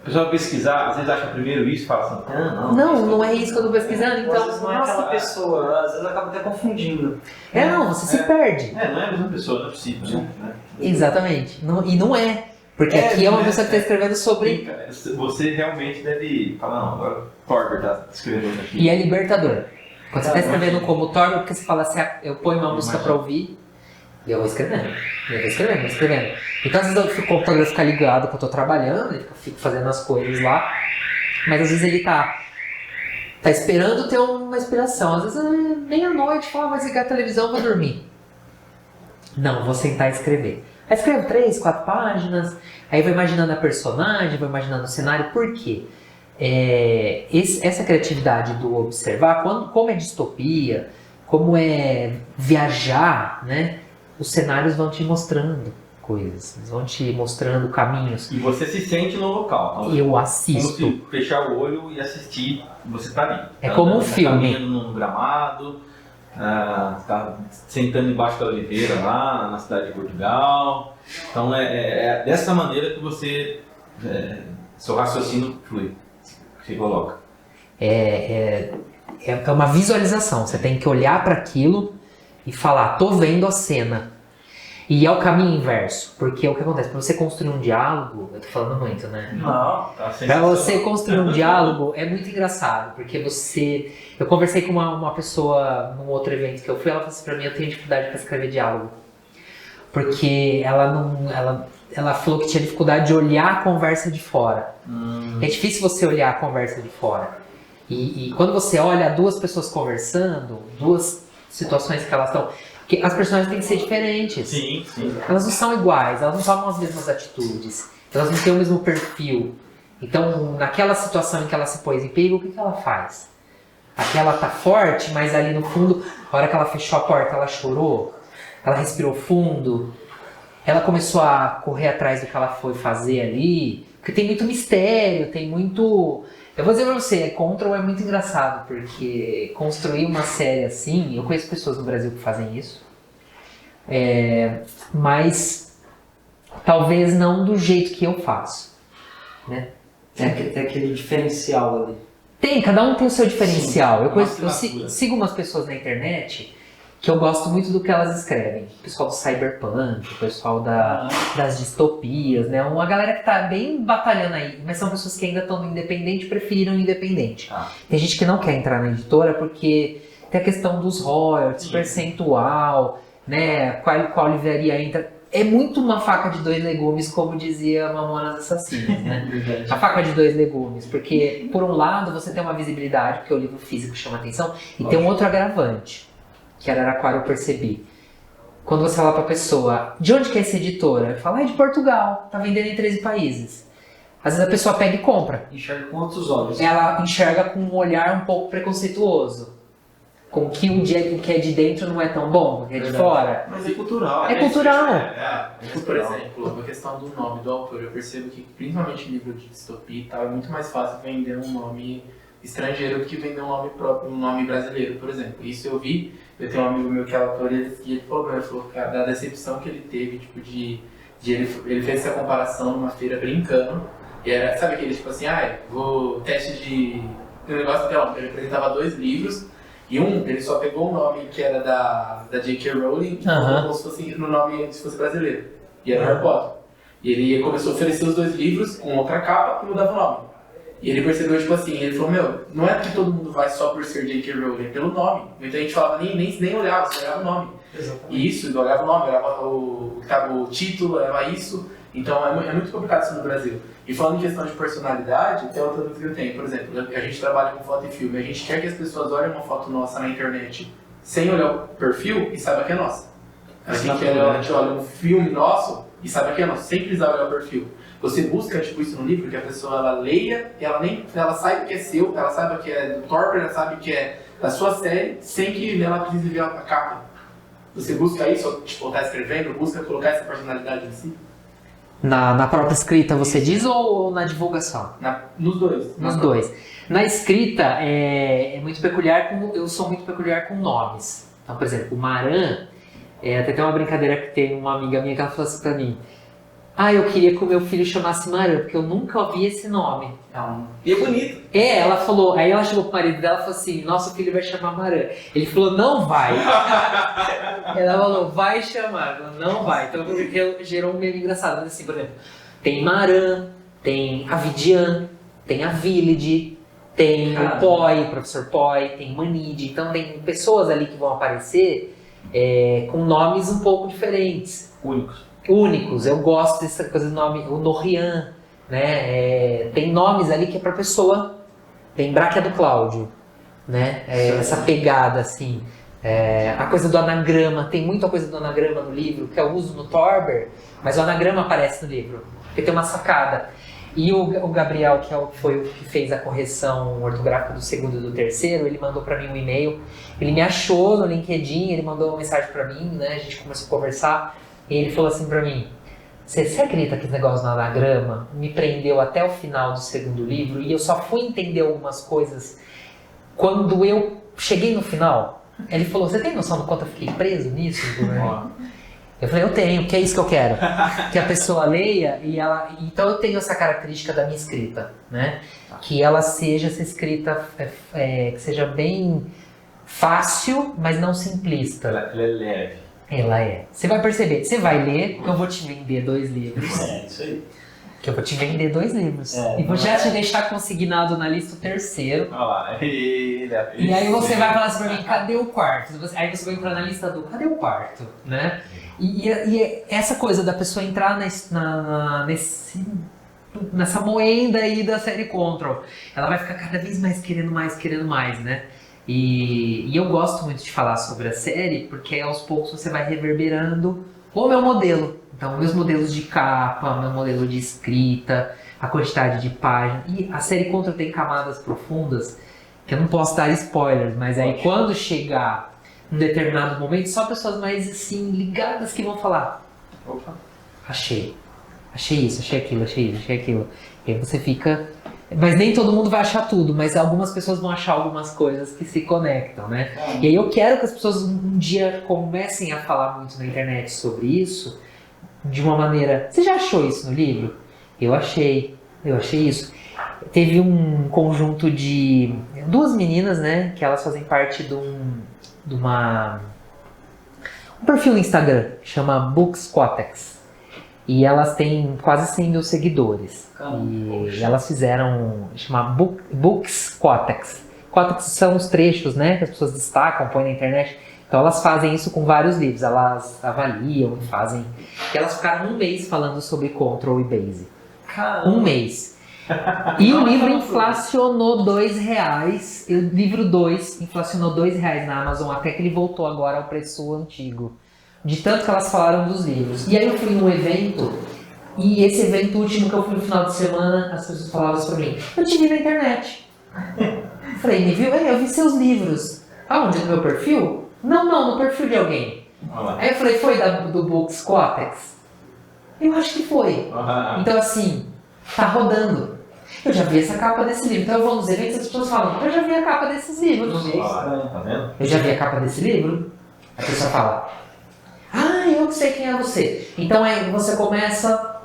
A pessoa pesquisar, às vezes acha primeiro isso e fala assim, Não é isso que eu tô pesquisando, Então, às vezes então. não é aquela pessoa, às vezes acaba até confundindo. Você se perde. não é a mesma pessoa, não é possível, né? Exatamente. E não é. Porque aqui é uma pessoa que está escrevendo sobre... Sim, cara, você realmente deve falar, não, agora Torber tá escrevendo aqui. E é libertador. Quando você está escrevendo como Torber, porque você fala assim, eu ponho uma música para ouvir, e eu vou escrevendo. Então às vezes eu fico com o computador ficar ligado que eu tô trabalhando, eu fico fazendo as coisas lá, mas às vezes ele tá esperando ter uma inspiração. Às vezes meia-noite, fala, vai ligar a televisão, vou dormir. Não, vou sentar e escrever. Aí escrevo 3, 4 páginas, aí vou imaginando a personagem, vou imaginando o cenário. Por quê? Essa criatividade do observar, como é distopia, como é viajar, né? Os cenários vão te mostrando coisas, eles vão te mostrando caminhos. E você se sente no local. Então, Eu assisto. como se fechar o olho e assistir, você tá ali. É como um filme. Caminhando num gramado, tá sentando embaixo da oliveira lá na cidade de Portugal. Então é dessa maneira que você, seu raciocínio flui, que você coloca. É uma visualização, você tem que olhar para aquilo e falar, tô vendo a cena. E é o caminho inverso, porque o que acontece? Para você construir um diálogo, eu tô falando muito, né? Não, tá Para sensacional. você construir um diálogo é muito engraçado, porque eu conversei com uma pessoa num outro evento que eu fui, ela falou assim pra mim, eu tenho dificuldade para escrever diálogo. Porque ela falou que tinha dificuldade de olhar a conversa de fora. É difícil você olhar a conversa de fora. E quando você olha duas pessoas conversando, duas situações que elas estão... Porque as personagens têm que ser diferentes. Sim. Elas não são iguais, elas não tomam as mesmas atitudes, elas não têm o mesmo perfil. Então, naquela situação em que ela se pôs em perigo, o que ela faz? Aqui ela tá forte, mas ali no fundo, a hora que ela fechou a porta, ela chorou, ela respirou fundo, ela começou a correr atrás do que ela foi fazer ali, porque tem muito mistério, tem muito... Eu vou dizer pra você, Control é muito engraçado, porque construir uma série assim, eu conheço pessoas no Brasil que fazem isso, mas talvez não do jeito que eu faço, né? Tem aquele diferencial ali. Tem, cada um tem o seu diferencial. Sim, Eu sigo umas pessoas na internet que eu gosto muito do que elas escrevem. O pessoal do cyberpunk, o pessoal das distopias, né? Uma galera que tá bem batalhando aí, mas são pessoas que ainda estão no independente, preferiram o independente. Tem gente que não quer entrar na editora porque tem a questão dos royalties, percentual, né? Qual livraria entra. É muito uma faca de dois legumes, como dizia Mamonas Assassinas, né? A faca de dois legumes, porque por um lado você tem uma visibilidade, porque o livro físico chama atenção, e tem um outro agravante, que era Araraquara eu percebi. Quando você fala pra pessoa, de onde que é essa editora? Fala, de Portugal, tá vendendo em 13 países. Às vezes a pessoa pega e compra. Enxerga com outros olhos. Ela enxerga com um olhar um pouco preconceituoso. Com que o que é de dentro não é tão bom, o que é de fora. Mas é cultural. É cultural. Mas, por exemplo, a questão do nome do autor, eu percebo que, principalmente em livro de distopia e tal, é muito mais fácil vender um nome estrangeiro do que vender um nome próprio, um nome brasileiro, por exemplo. Isso eu vi, eu tenho um amigo meu que é autor e ele falou cara, da decepção que ele teve, tipo, ele fez essa comparação numa feira brincando, e era, sabe aquele tipo assim, vou teste de um negócio que ele apresentava 2 livros, e ele só pegou o nome que era da J.K. Rowling e colocou como se fosse no nome se fosse brasileiro. E era Harry Potter. E ele começou a oferecer os 2 livros com outra capa e mudava o nome. E ele percebeu, tipo assim, ele falou, não é que todo mundo vai só por ser J.K. Rowling, é pelo nome. Então a gente falava, nem olhava, só olhava o nome. Exatamente. E isso, olhava o nome, olhava o título, olhava isso. Então é muito complicado isso no Brasil. E falando em questão de personalidade, tem outra dúvida que eu tenho. Por exemplo, a gente trabalha com foto e filme. A gente quer que as pessoas olhem uma foto nossa na internet sem olhar o perfil e saiba que é nossa. A gente olha um filme nosso e sabe que é nosso, sem precisar olhar o perfil. Você busca tipo isso no livro, que a pessoa ela leia e ela saiba que é seu, ela saiba que é do Torper, ela sabe que é da sua série, sem que ela precise ver a capa. Você busca isso, tipo, tá escrevendo, busca colocar essa personalidade em si? Na própria escrita você diz ou na divulgação? Nos dois. Nos dois. Na escrita é muito peculiar, eu sou muito peculiar com nomes. Então, por exemplo, o Maran, até tem uma brincadeira que tem uma amiga minha que ela falou assim pra mim, eu queria que o meu filho chamasse Maran, porque eu nunca ouvi esse nome. E é bonito. Ela falou, aí ela chegou pro marido dela e falou assim, nosso filho vai chamar Maran. Ele falou, não vai. Ela falou, vai chamar. Ela falou, não vai. Então gerou um meme engraçado. Mas assim, por exemplo, Tem Maran, tem a Vidian, tem a Village, tem o Poi, o professor Poi, tem Manid. Então tem pessoas ali que vão aparecer com nomes um pouco diferentes. Únicos. Eu gosto dessa coisa do nome, o Norian, né? Tem nomes ali que é pra pessoa. Tem Bráquia do Cláudio, né? Essa pegada assim. A coisa do anagrama, tem muita coisa do anagrama no livro, que eu uso no Torber, mas o anagrama aparece no livro, porque tem uma sacada. E o Gabriel, foi o que fez a correção ortográfica do segundo e do terceiro, ele mandou pra mim um e-mail, ele me achou no LinkedIn, ele mandou uma mensagem pra mim, né, a gente começou a conversar, e ele falou assim pra mim, você acredita que esse negócio do anagrama me prendeu até o final do segundo livro, e eu só fui entender algumas coisas quando eu cheguei no final? Ele falou, você tem noção do quanto eu fiquei preso nisso? Eu falei, eu tenho, que é isso que eu quero. Que a pessoa leia e ela... Então eu tenho essa característica da minha escrita, né? Que ela seja essa escrita, que seja bem fácil, mas não simplista. Ela é leve. Ela é. Você vai perceber, você vai ler, eu vou te vender 2 livros. Isso aí. Que eu vou te vender 2 livros. E vou já te deixar consignado na lista o terceiro. Olha lá. E aí você vai falar assim pra mim, cadê o quarto? Aí você vai entrar na lista do, cadê o quarto? Né? E essa coisa da pessoa entrar nessa moenda aí da série Control, ela vai ficar cada vez mais, querendo mais, né? E eu gosto muito de falar sobre a série, porque aos poucos você vai reverberando o meu modelo. Então, meus modelos de capa, meu modelo de escrita, a quantidade de páginas. E a série Control tem camadas profundas, que eu não posso dar spoilers, mas aí quando chegar num determinado momento, só pessoas mais assim, ligadas que vão falar: opa, achei isso, achei aquilo. E aí você fica... Mas nem todo mundo vai achar tudo, mas algumas pessoas vão achar algumas coisas que se conectam, né? E aí eu quero que as pessoas um dia comecem a falar muito na internet sobre isso, de uma maneira... Você já achou isso no livro? Eu achei isso. Teve um conjunto de 2 meninas, né? Que elas fazem parte de um perfil no Instagram, chama Books Cotex. E elas têm quase 100 mil seguidores. E elas fizeram, chama Books Cotex. Cotex são os trechos, né? Que as pessoas destacam, põem na internet. Então elas fazem isso com vários livros, elas avaliam e fazem. E elas ficaram 1 mês falando sobre Control e Base. 1 mês. E o livro inflacionou R$2. O livro 2 inflacionou R$2 na Amazon, até que ele voltou agora ao preço antigo. De tanto que elas falaram dos livros. E aí eu fui num evento, e esse evento último que eu fui no final de semana, as pessoas falavam isso pra mim: eu te vi na internet. Falei, me viu? Eu vi seus livros. Aonde? No meu perfil? Não, no perfil de alguém. Aí eu falei, foi do Books Cotex? Eu acho que foi. Então assim, tá rodando. Eu já vi essa capa desse livro. Então eu vou nos eventos e as pessoas falam: eu já vi a capa desses livros. Tá vendo? Eu já vi a capa desse livro. A pessoa fala: eu sei quem é você. Então aí você começa...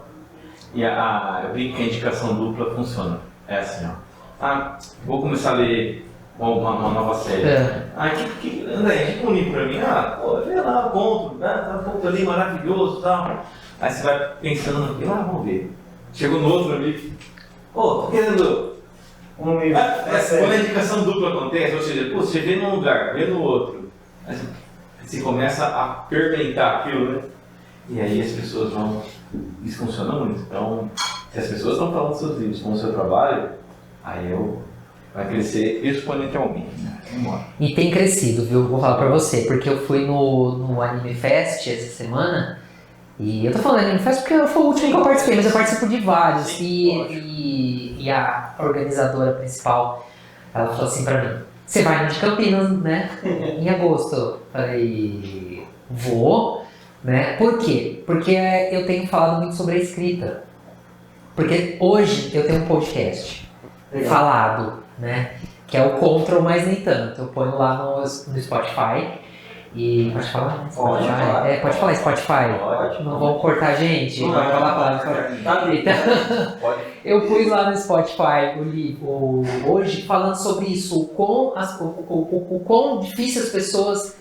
E eu brinco que a indicação dupla funciona. É assim, ó. Vou começar a ler uma nova série. André, indica um livro pra mim. Vê lá, o Conto, tá um pouco ali, maravilhoso e tal. Aí você vai pensando, vamos ver. Chegou no outro ali. Tô querendo... Um livro. Quando a indicação dupla acontece, ou seja, você vê num lugar, vê no outro. Você começa a fermentar aquilo, né? E aí as pessoas vão... Isso funciona muito. Então, se as pessoas estão falando dos seus livros com o seu trabalho, aí vai crescer exponencialmente. Né? E tem crescido, viu? Vou falar pra você, porque eu fui no Anime Fest essa semana, e eu tô falando Anime Fest porque foi o último que eu participei, mas eu participo de vários. E a organizadora principal, ela falou assim pra mim: você vai no de Campinas, né? Em agosto. Falei, vou, né? Por quê? Porque eu tenho falado muito sobre a escrita. Porque hoje eu tenho um podcast falado, né? Que é o Control, mas nem tanto. Eu ponho lá no Spotify. E pode falar? Pode falar. Pode falar Spotify? Pode. Não vão cortar a gente? Pode falar. Então, eu pus lá no Spotify o livro hoje falando sobre isso. O quão difícil as pessoas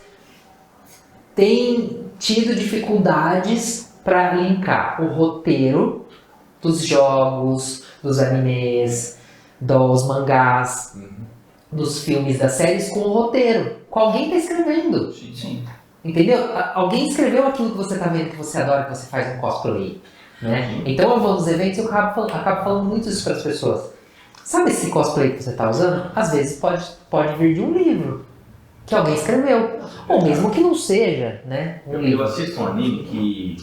têm tido dificuldades para linkar o roteiro dos jogos, dos animes, dos mangás, dos filmes, das séries com o roteiro. Com alguém tá escrevendo. Sim. Entendeu? Alguém escreveu aquilo que você tá vendo, que você adora, que você faz um cosplay. Né? Então eu vou nos eventos e eu acabo falando muito isso para as pessoas. Sabe esse cosplay que você tá usando? Às vezes pode vir de um livro que alguém escreveu. Ou mesmo que não seja, né? Eu assisto um anime que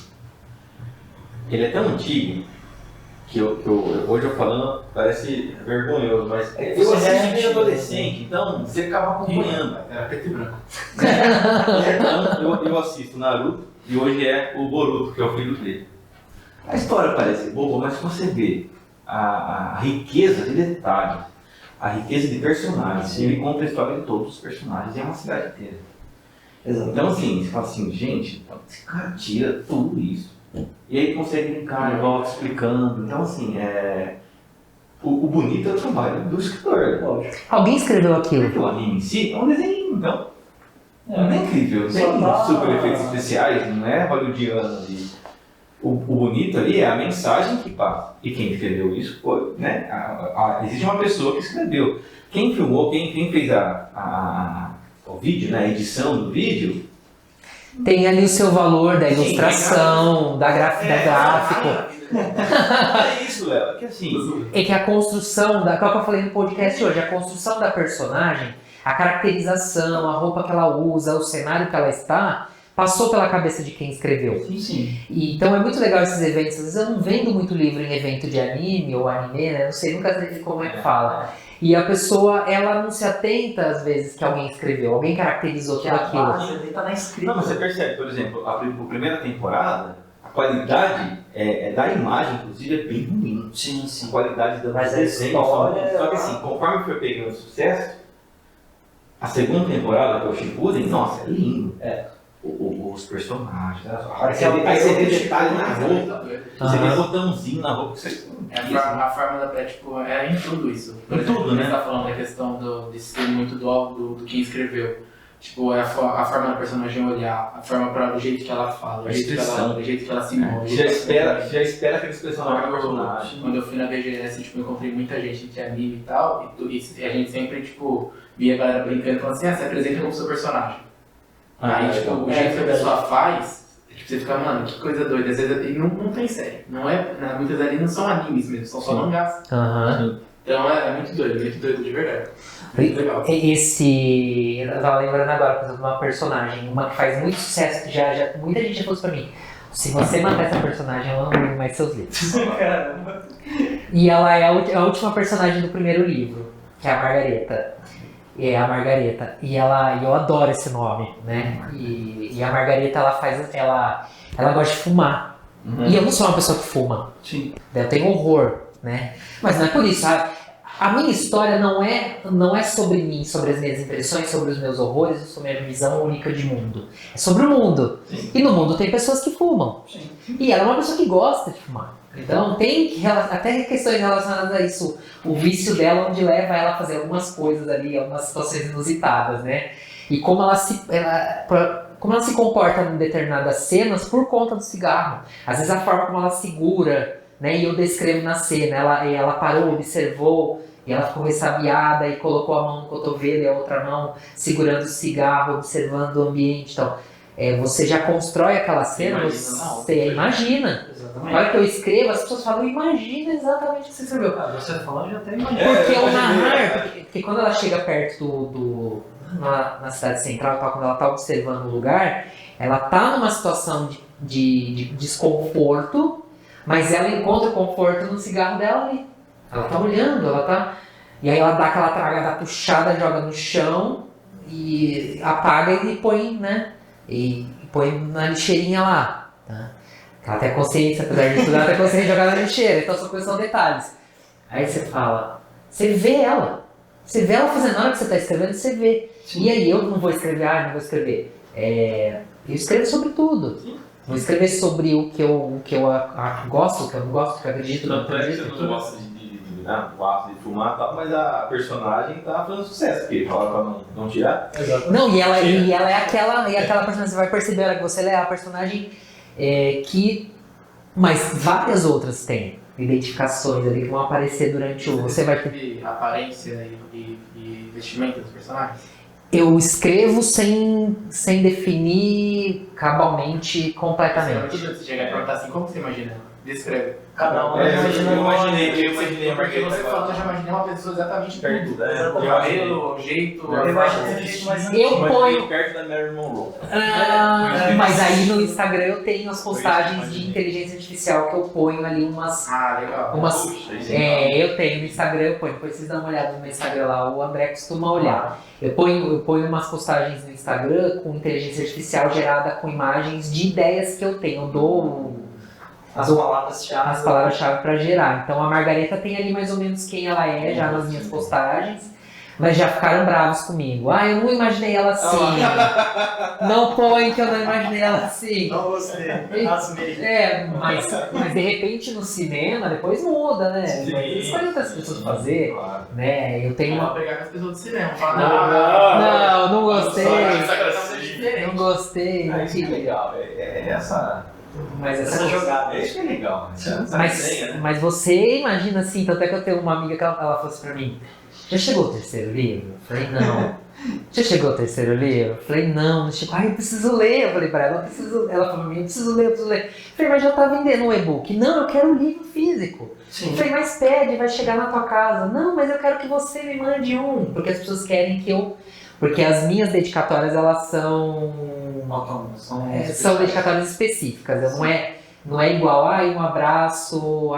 ele é tão antigo que hoje eu falando parece vergonhoso, mas eu assisti desde adolescente, então você acaba acompanhando. Era preto e branco. Então eu assisto Naruto e hoje é o Boruto, que é o filho dele. A história parece boba, mas se você vê a riqueza de detalhes, a riqueza de personagens, ele conta a história de todos os personagens e é uma cidade inteira. Exatamente. Então assim, você fala assim, gente, esse cara tira tudo isso. E aí consegue brincar, e volta explicando. Então assim, o bonito é o trabalho do escritor. Lógico. Alguém escreveu aquilo. Porque o anime em si é um desenho, então. Não é incrível, não tem super efeitos especiais, não é hollywoodiano ali. O bonito ali é a mensagem que passa. E quem escreveu isso foi, né? Existe uma pessoa que escreveu. Quem filmou, quem fez o vídeo, né? A edição do vídeo. Tem ali o seu valor da ilustração, da gráfico. É isso, Léo. É que assim. É que a construção, qual que eu falei no podcast hoje, a construção da personagem, a caracterização, a roupa que ela usa, o cenário que ela está, passou pela cabeça de quem escreveu. Sim. E, então é muito legal esses eventos. Às vezes eu não vendo muito livro em evento de anime ou anime, né? Não sei, nunca sei como é que fala. E a pessoa, ela não se atenta às vezes que alguém escreveu, alguém caracterizou tudo aquilo. Ele tá na escrita. Não, mas você percebe, por exemplo, a primeira temporada, a qualidade da imagem, inclusive, é bem ruim. Sim. A qualidade do Mas a desenho. história- Só que assim, conforme foi pegando sucesso, a segunda temporada, que é o Shippuden, nossa, é lindo. Os personagens, aí você vê detalhe na roupa, você vê botãozinho na roupa que você... A forma da tipo, é em tudo isso. Por Em exemplo, tudo, né? Você tá falando da questão de ser muito do quem escreveu. Tipo, a forma da personagem olhar, a forma do jeito que ela fala, A expressão. o jeito que ela se move. Já espera aquela expressão na personagem. Quando eu fui na BGS, tipo, eu encontrei muita gente de anime e tal, e a gente sempre, tipo, via a galera brincando e falando assim, se apresenta como seu personagem. Aí, tipo, o jeito que a pessoa faz, tipo, você fica, mano, que coisa doida. Às vezes não tem série. Muitas ali não são animes mesmo, são só mangás. Então é muito doido de verdade. Muito legal. Eu tava lembrando agora, por exemplo, de uma personagem, uma que faz muito sucesso, que muita gente já falou isso pra mim. Se você matar essa personagem, eu não leio mais seus livros. Caramba. E ela é a última personagem do primeiro livro, que é a Margareta. E eu adoro esse nome, né? E a Margareta, ela gosta de fumar. E eu não sou uma pessoa que fuma. Sim. Eu tenho horror, né? Mas não é por isso, sabe? A minha história não é sobre mim, sobre as minhas impressões, sobre os meus horrores, sobre a minha visão única de mundo. É sobre o mundo. Sim. E no mundo tem pessoas que fumam. Sim. E ela é uma pessoa que gosta de fumar. Então tem até questões relacionadas a isso. O vício dela, onde leva ela a fazer algumas coisas ali, algumas situações inusitadas, né? E como ela se comporta em determinadas cenas por conta do cigarro. Às vezes a forma como ela segura, né? E eu descrevo na cena, ela parou, observou, e ela ficou ressabiada e colocou a mão no cotovelo e a outra mão segurando o cigarro, observando o ambiente. Então, você já constrói aquela cena, você imagina. Exatamente. Na hora que eu escrevo, as pessoas falam, imagina exatamente o que você escreveu. Você falando, já até imagina. Porque o narrar, porque quando ela chega perto na cidade central, quando ela está observando o lugar, ela está numa situação de desconforto, mas ela encontra conforto no cigarro dela ali. Ela está olhando, e aí ela dá aquela tragada puxada, joga no chão, e apaga e põe, né? E põe na lixeirinha lá, tá? Ela tem consciência, apesar de tudo, ela tem consciência de jogar na lixeira, então são detalhes. Aí você fala, você vê ela fazendo, na hora que você está escrevendo, você vê. Sim. E aí eu não vou escrever, não vou escrever. Eu escrevo sobre tudo. Sim. Vou escrever sobre o que eu gosto, o que eu não gosto, o que eu acredito, não acredito. Você não gosta de fumar e tal, mas a personagem tá fazendo sucesso, porque fala pra não tirar. Exatamente. Não, e ela é aquela personagem, você vai perceber que você é a personagem mas várias outras têm. identificações ali que vão aparecer durante o... Você vai ter... descreve a aparência e vestimenta dos personagens? Eu escrevo sem definir cabalmente completamente. Você chega a perguntar assim, como você imagina? Descreve. Cada um Eu imagina imaginei uma- a Porque Margareta você falou, eu agora. já imaginei uma pessoa exatamente Perto, tudo. né? O cabelo, o jeito, Eu a imaginei forma. isso mais Eu ponho... perto da Marilyn Monroe. Mas aí no Instagram eu tenho as postagens de inteligência artificial que eu ponho ali umas... Ah, legal. Eu tenho no Instagram, eu ponho. Depois vocês dão uma olhada no meu Instagram lá, o André costuma olhar. Eu ponho umas postagens no Instagram com inteligência artificial gerada com imagens de ideias que eu tenho. Eu dou As palavras-chave. as palavras-chave para gerar. Então a Margareta tem ali mais ou menos quem ela é já nas minhas postagens, mas já ficaram bravos comigo. Ah, eu não imaginei ela assim. Não põe que eu não imaginei ela assim. Não gostei. Asmei. Mas de repente no cinema depois muda, né? Sim. Mas isso faz outras pessoas fazer, Claro. né? Eu tenho Tem uma... uma pegar com as pessoas do cinema. Fala, Não gostei. diferente. Não gostei. Ah, isso é legal. É essa. Mas Essa jogada. Isso que é legal. Essa ideia, né? Mas você imagina assim, tanto é que eu tenho uma amiga que ela falou assim pra mim, já chegou o terceiro livro? Eu falei, não. Já chegou o terceiro livro? Eu falei, não chegou. Ai, eu preciso ler. Eu falei pra ela, eu preciso. Ela falou pra mim, eu preciso ler. Eu falei, mas já tá vendendo um e-book. Não, eu quero um livro físico. Sim. Eu falei, mas pede, vai chegar na tua casa. Não, mas eu quero que você me mande um. Porque as pessoas querem que eu... Porque as minhas dedicatórias, elas são são dedicatórias específicas. Não é igual, um abraço,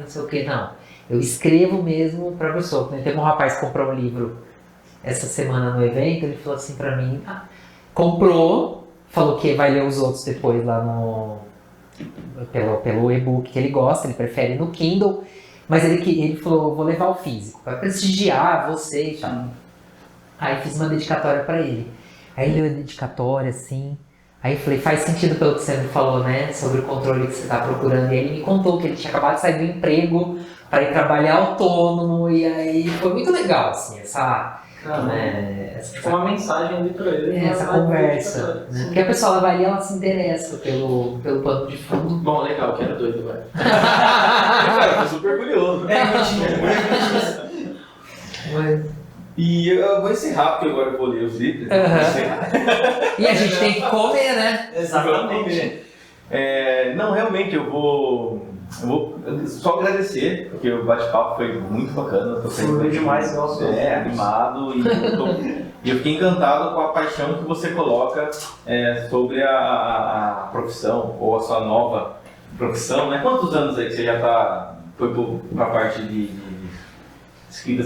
não sei o que, não. Eu escrevo mesmo pra pessoa. Teve um rapaz que comprou um livro essa semana no evento, ele falou assim pra mim, comprou, falou que vai ler os outros depois lá pelo e-book que ele gosta, ele prefere no Kindle, mas ele falou, vou levar o físico, pra prestigiar você e tal. Aí fiz uma dedicatória pra ele. Aí ele leu a dedicatória, assim. Aí eu falei, faz sentido pelo que você me falou, né? Sobre o controle que você tá procurando. E aí ele me contou que ele tinha acabado de sair do emprego para ir trabalhar autônomo. E aí foi muito legal, assim, essa uma mensagem ali pra ele. essa conversa. Né? Porque a pessoa ela vai ali, ela se interessa pelo pano de fundo. Bom, legal, quero dois agora. Cara, eu tô super curioso. Mas- E eu vou encerrar, porque agora eu vou ler os livros. Eu vou encerrar. E a gente tem que comer, né? Exatamente. Não, realmente eu vou só agradecer, porque o bate-papo foi muito bacana. Eu tô Fluiu demais, gosto. Animado e eu fiquei encantado com a paixão que você coloca sobre a profissão, ou a sua nova profissão, né? Quantos anos aí que você já foi para a parte de escrita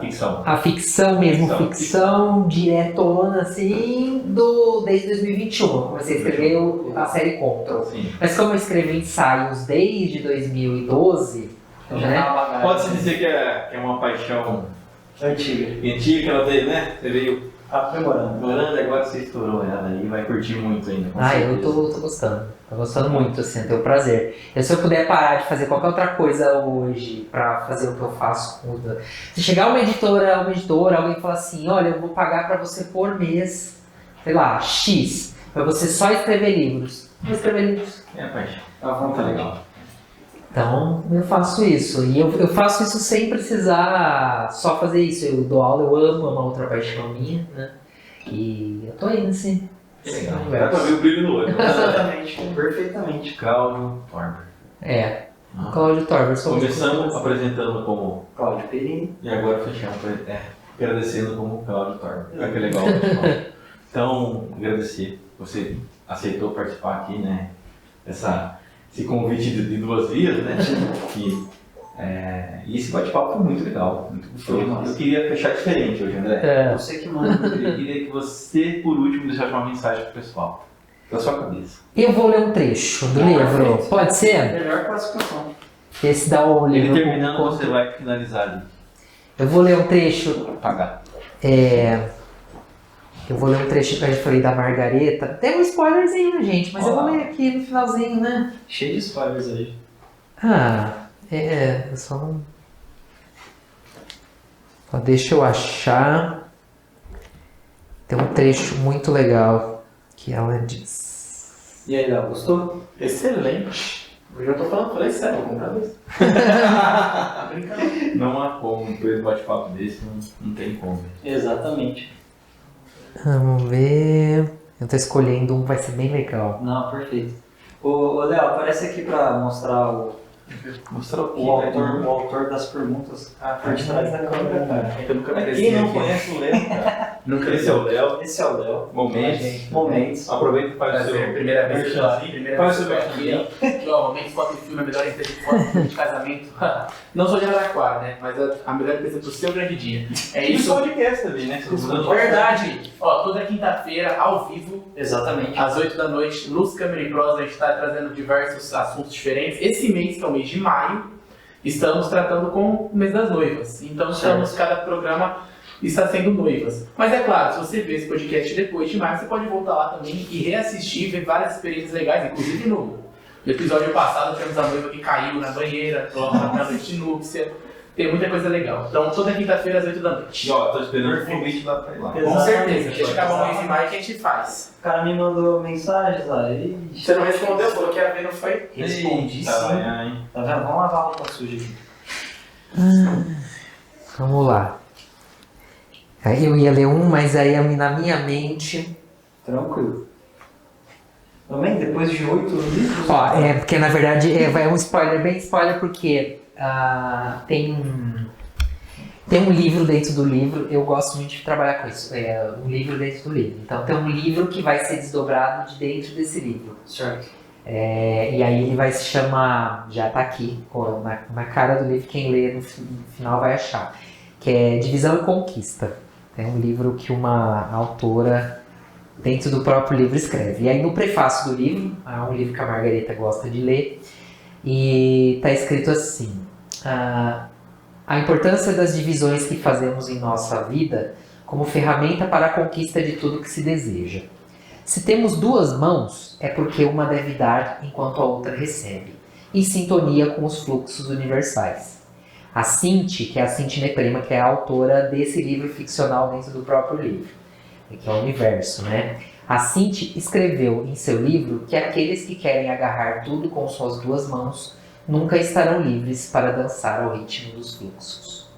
ficção? A ficção mesmo, ficção diretona, assim, desde 2021. Eu comecei a escrever a série Control. Sim. Mas como eu escrevi ensaios desde 2012, né? Pode-se dizer que é uma paixão Antiga. antiga que ela veio, né? Você veio Aprimorando. explorando e agora você estourou ela e vai curtir muito ainda. com Eu certeza. tô gostando. Tô gostando muito, assim, eu tenho prazer. Se eu puder parar de fazer qualquer outra coisa hoje pra fazer o que eu faço, se chegar uma editora, alguém falar assim, olha, eu vou pagar pra você por mês, sei lá, X, pra você só escrever livros. Eu vou escrever livros. É, paixão. Tá legal. Então, eu faço isso. E eu faço isso sem precisar só fazer isso. Eu dou aula, eu amo, é uma outra paixão minha, né? E eu tô indo, assim. Que legal. Dá pra ver o brilho no olho. Exatamente. Perfeitamente. Cláudio Torber. Cláudio Torber. Começamos apresentando como... Cláudio Perini. E agora fechamos agradecendo como Cláudio Torber. Olha que legal. Então, agradecer. Você aceitou participar aqui, né? Esse convite de duas vias, né? E esse bate-papo foi muito legal, muito gostoso. Eu queria fechar diferente hoje, André. Você que manda. Eu queria que você, por último, deixasse uma mensagem pro pessoal, da sua cabeça. Eu vou ler um trecho do livro. Pode ser? Melhor classificação. Esse dá o Ele livro. terminando, você vai finalizar ali. Eu vou ler um trecho. Pagar. Eu vou ler um trecho que eu falei da Margareta. Tem um spoilerzinho, gente, mas eu vou ler aqui no finalzinho, né? Cheio de spoilers aí. Eu só não. Deixa eu achar. Tem um trecho muito legal que ela diz. E aí, Léo, gostou? Excelente. Eu já tô falei sério, vou comprar dois. Brincando. Não há como, depois do bate-papo desse, não tem como. Exatamente. Vamos ver. Eu tô escolhendo um, vai ser bem legal. Não, perfeito. Ô, Léo, aparece aqui pra mostrar Mostrar o o autor das perguntas por detrás da câmera, cara. Eu nunca Quem não conhece o Léo, cara? Esse é o Léo. Esse é o Léo. Momentos. Aproveita e faz o seu. Primeira vez que eu merchan. aqui, primeira Faz vez o que eu seu aqui, ó. Aqui, ó, momento foto de filme, a melhor empresa de foto de casamento. Não sou de Araraquara, né? Mas a melhor empresa pro seu grande dia. É E isso. podcast também, né? Verdade! Ó, toda quinta-feira, ao vivo, Exatamente. às 8 da noite, Luz, Câmera e Prosa, a gente está trazendo diversos assuntos diferentes. Esse mês, que é o mês de maio, estamos tratando com o mês das noivas. Então, cada programa está sendo noivas. Mas é claro, se você ver esse podcast depois de maio, você pode voltar lá também e reassistir, ver várias experiências legais, inclusive no episódio passado tivemos a noiva que caiu na banheira, na noite de núpcia. Tem muita coisa legal. Então, toda quinta-feira às 8 da noite. E ó, tô esperando o convite lá pra ir lá. Com Exatamente. certeza, deixa acabar o mês de maio que a gente faz. O cara me mandou mensagens lá. Ixi. Você não respondeu, falou que ia ver, não foi? Respondi sim. Tá, hein? Tá vendo? Vamos lavar a roupa suja aqui. Vamos lá. Aí eu ia ler um, mas aí na minha mente. Tranquilo. Também, depois de 8 livros... Ó, porque na verdade é um spoiler, bem spoiler, porque tem um livro dentro do livro, eu gosto muito de trabalhar com isso, um livro dentro do livro. Então tem um livro que vai ser desdobrado de dentro desse livro. Certo. E aí ele vai se chamar, já tá aqui, na cara do livro, quem lê no final vai achar, que é Divisão e Conquista. É um livro que uma autora dentro do próprio livro escreve. E aí no prefácio do livro, é um livro que a Margareta gosta de ler, e está escrito assim: a importância das divisões que fazemos em nossa vida como ferramenta para a conquista de tudo que se deseja. Se temos duas mãos, é porque uma deve dar enquanto a outra recebe, em sintonia com os fluxos universais. A Cinti, que é a Cinti Neprema, que é a autora desse livro ficcional dentro do próprio livro, que é o Universo, né? A Cinti escreveu em seu livro que aqueles que querem agarrar tudo com suas duas mãos nunca estarão livres para dançar ao ritmo dos fluxos.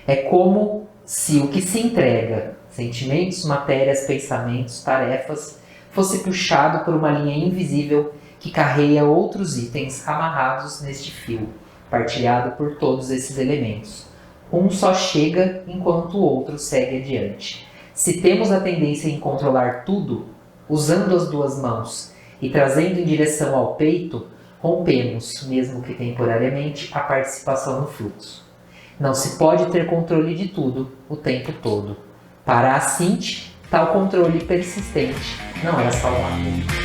É como se o que se entrega, sentimentos, matérias, pensamentos, tarefas, fosse puxado por uma linha invisível que carrega outros itens amarrados neste fio, partilhado por todos esses elementos. Um só chega enquanto o outro segue adiante. Se temos a tendência em controlar tudo, usando as duas mãos e trazendo em direção ao peito, rompemos, mesmo que temporariamente, a participação no fluxo. Não se pode ter controle de tudo o tempo todo. Para a Cinti, tal controle persistente não era saudável.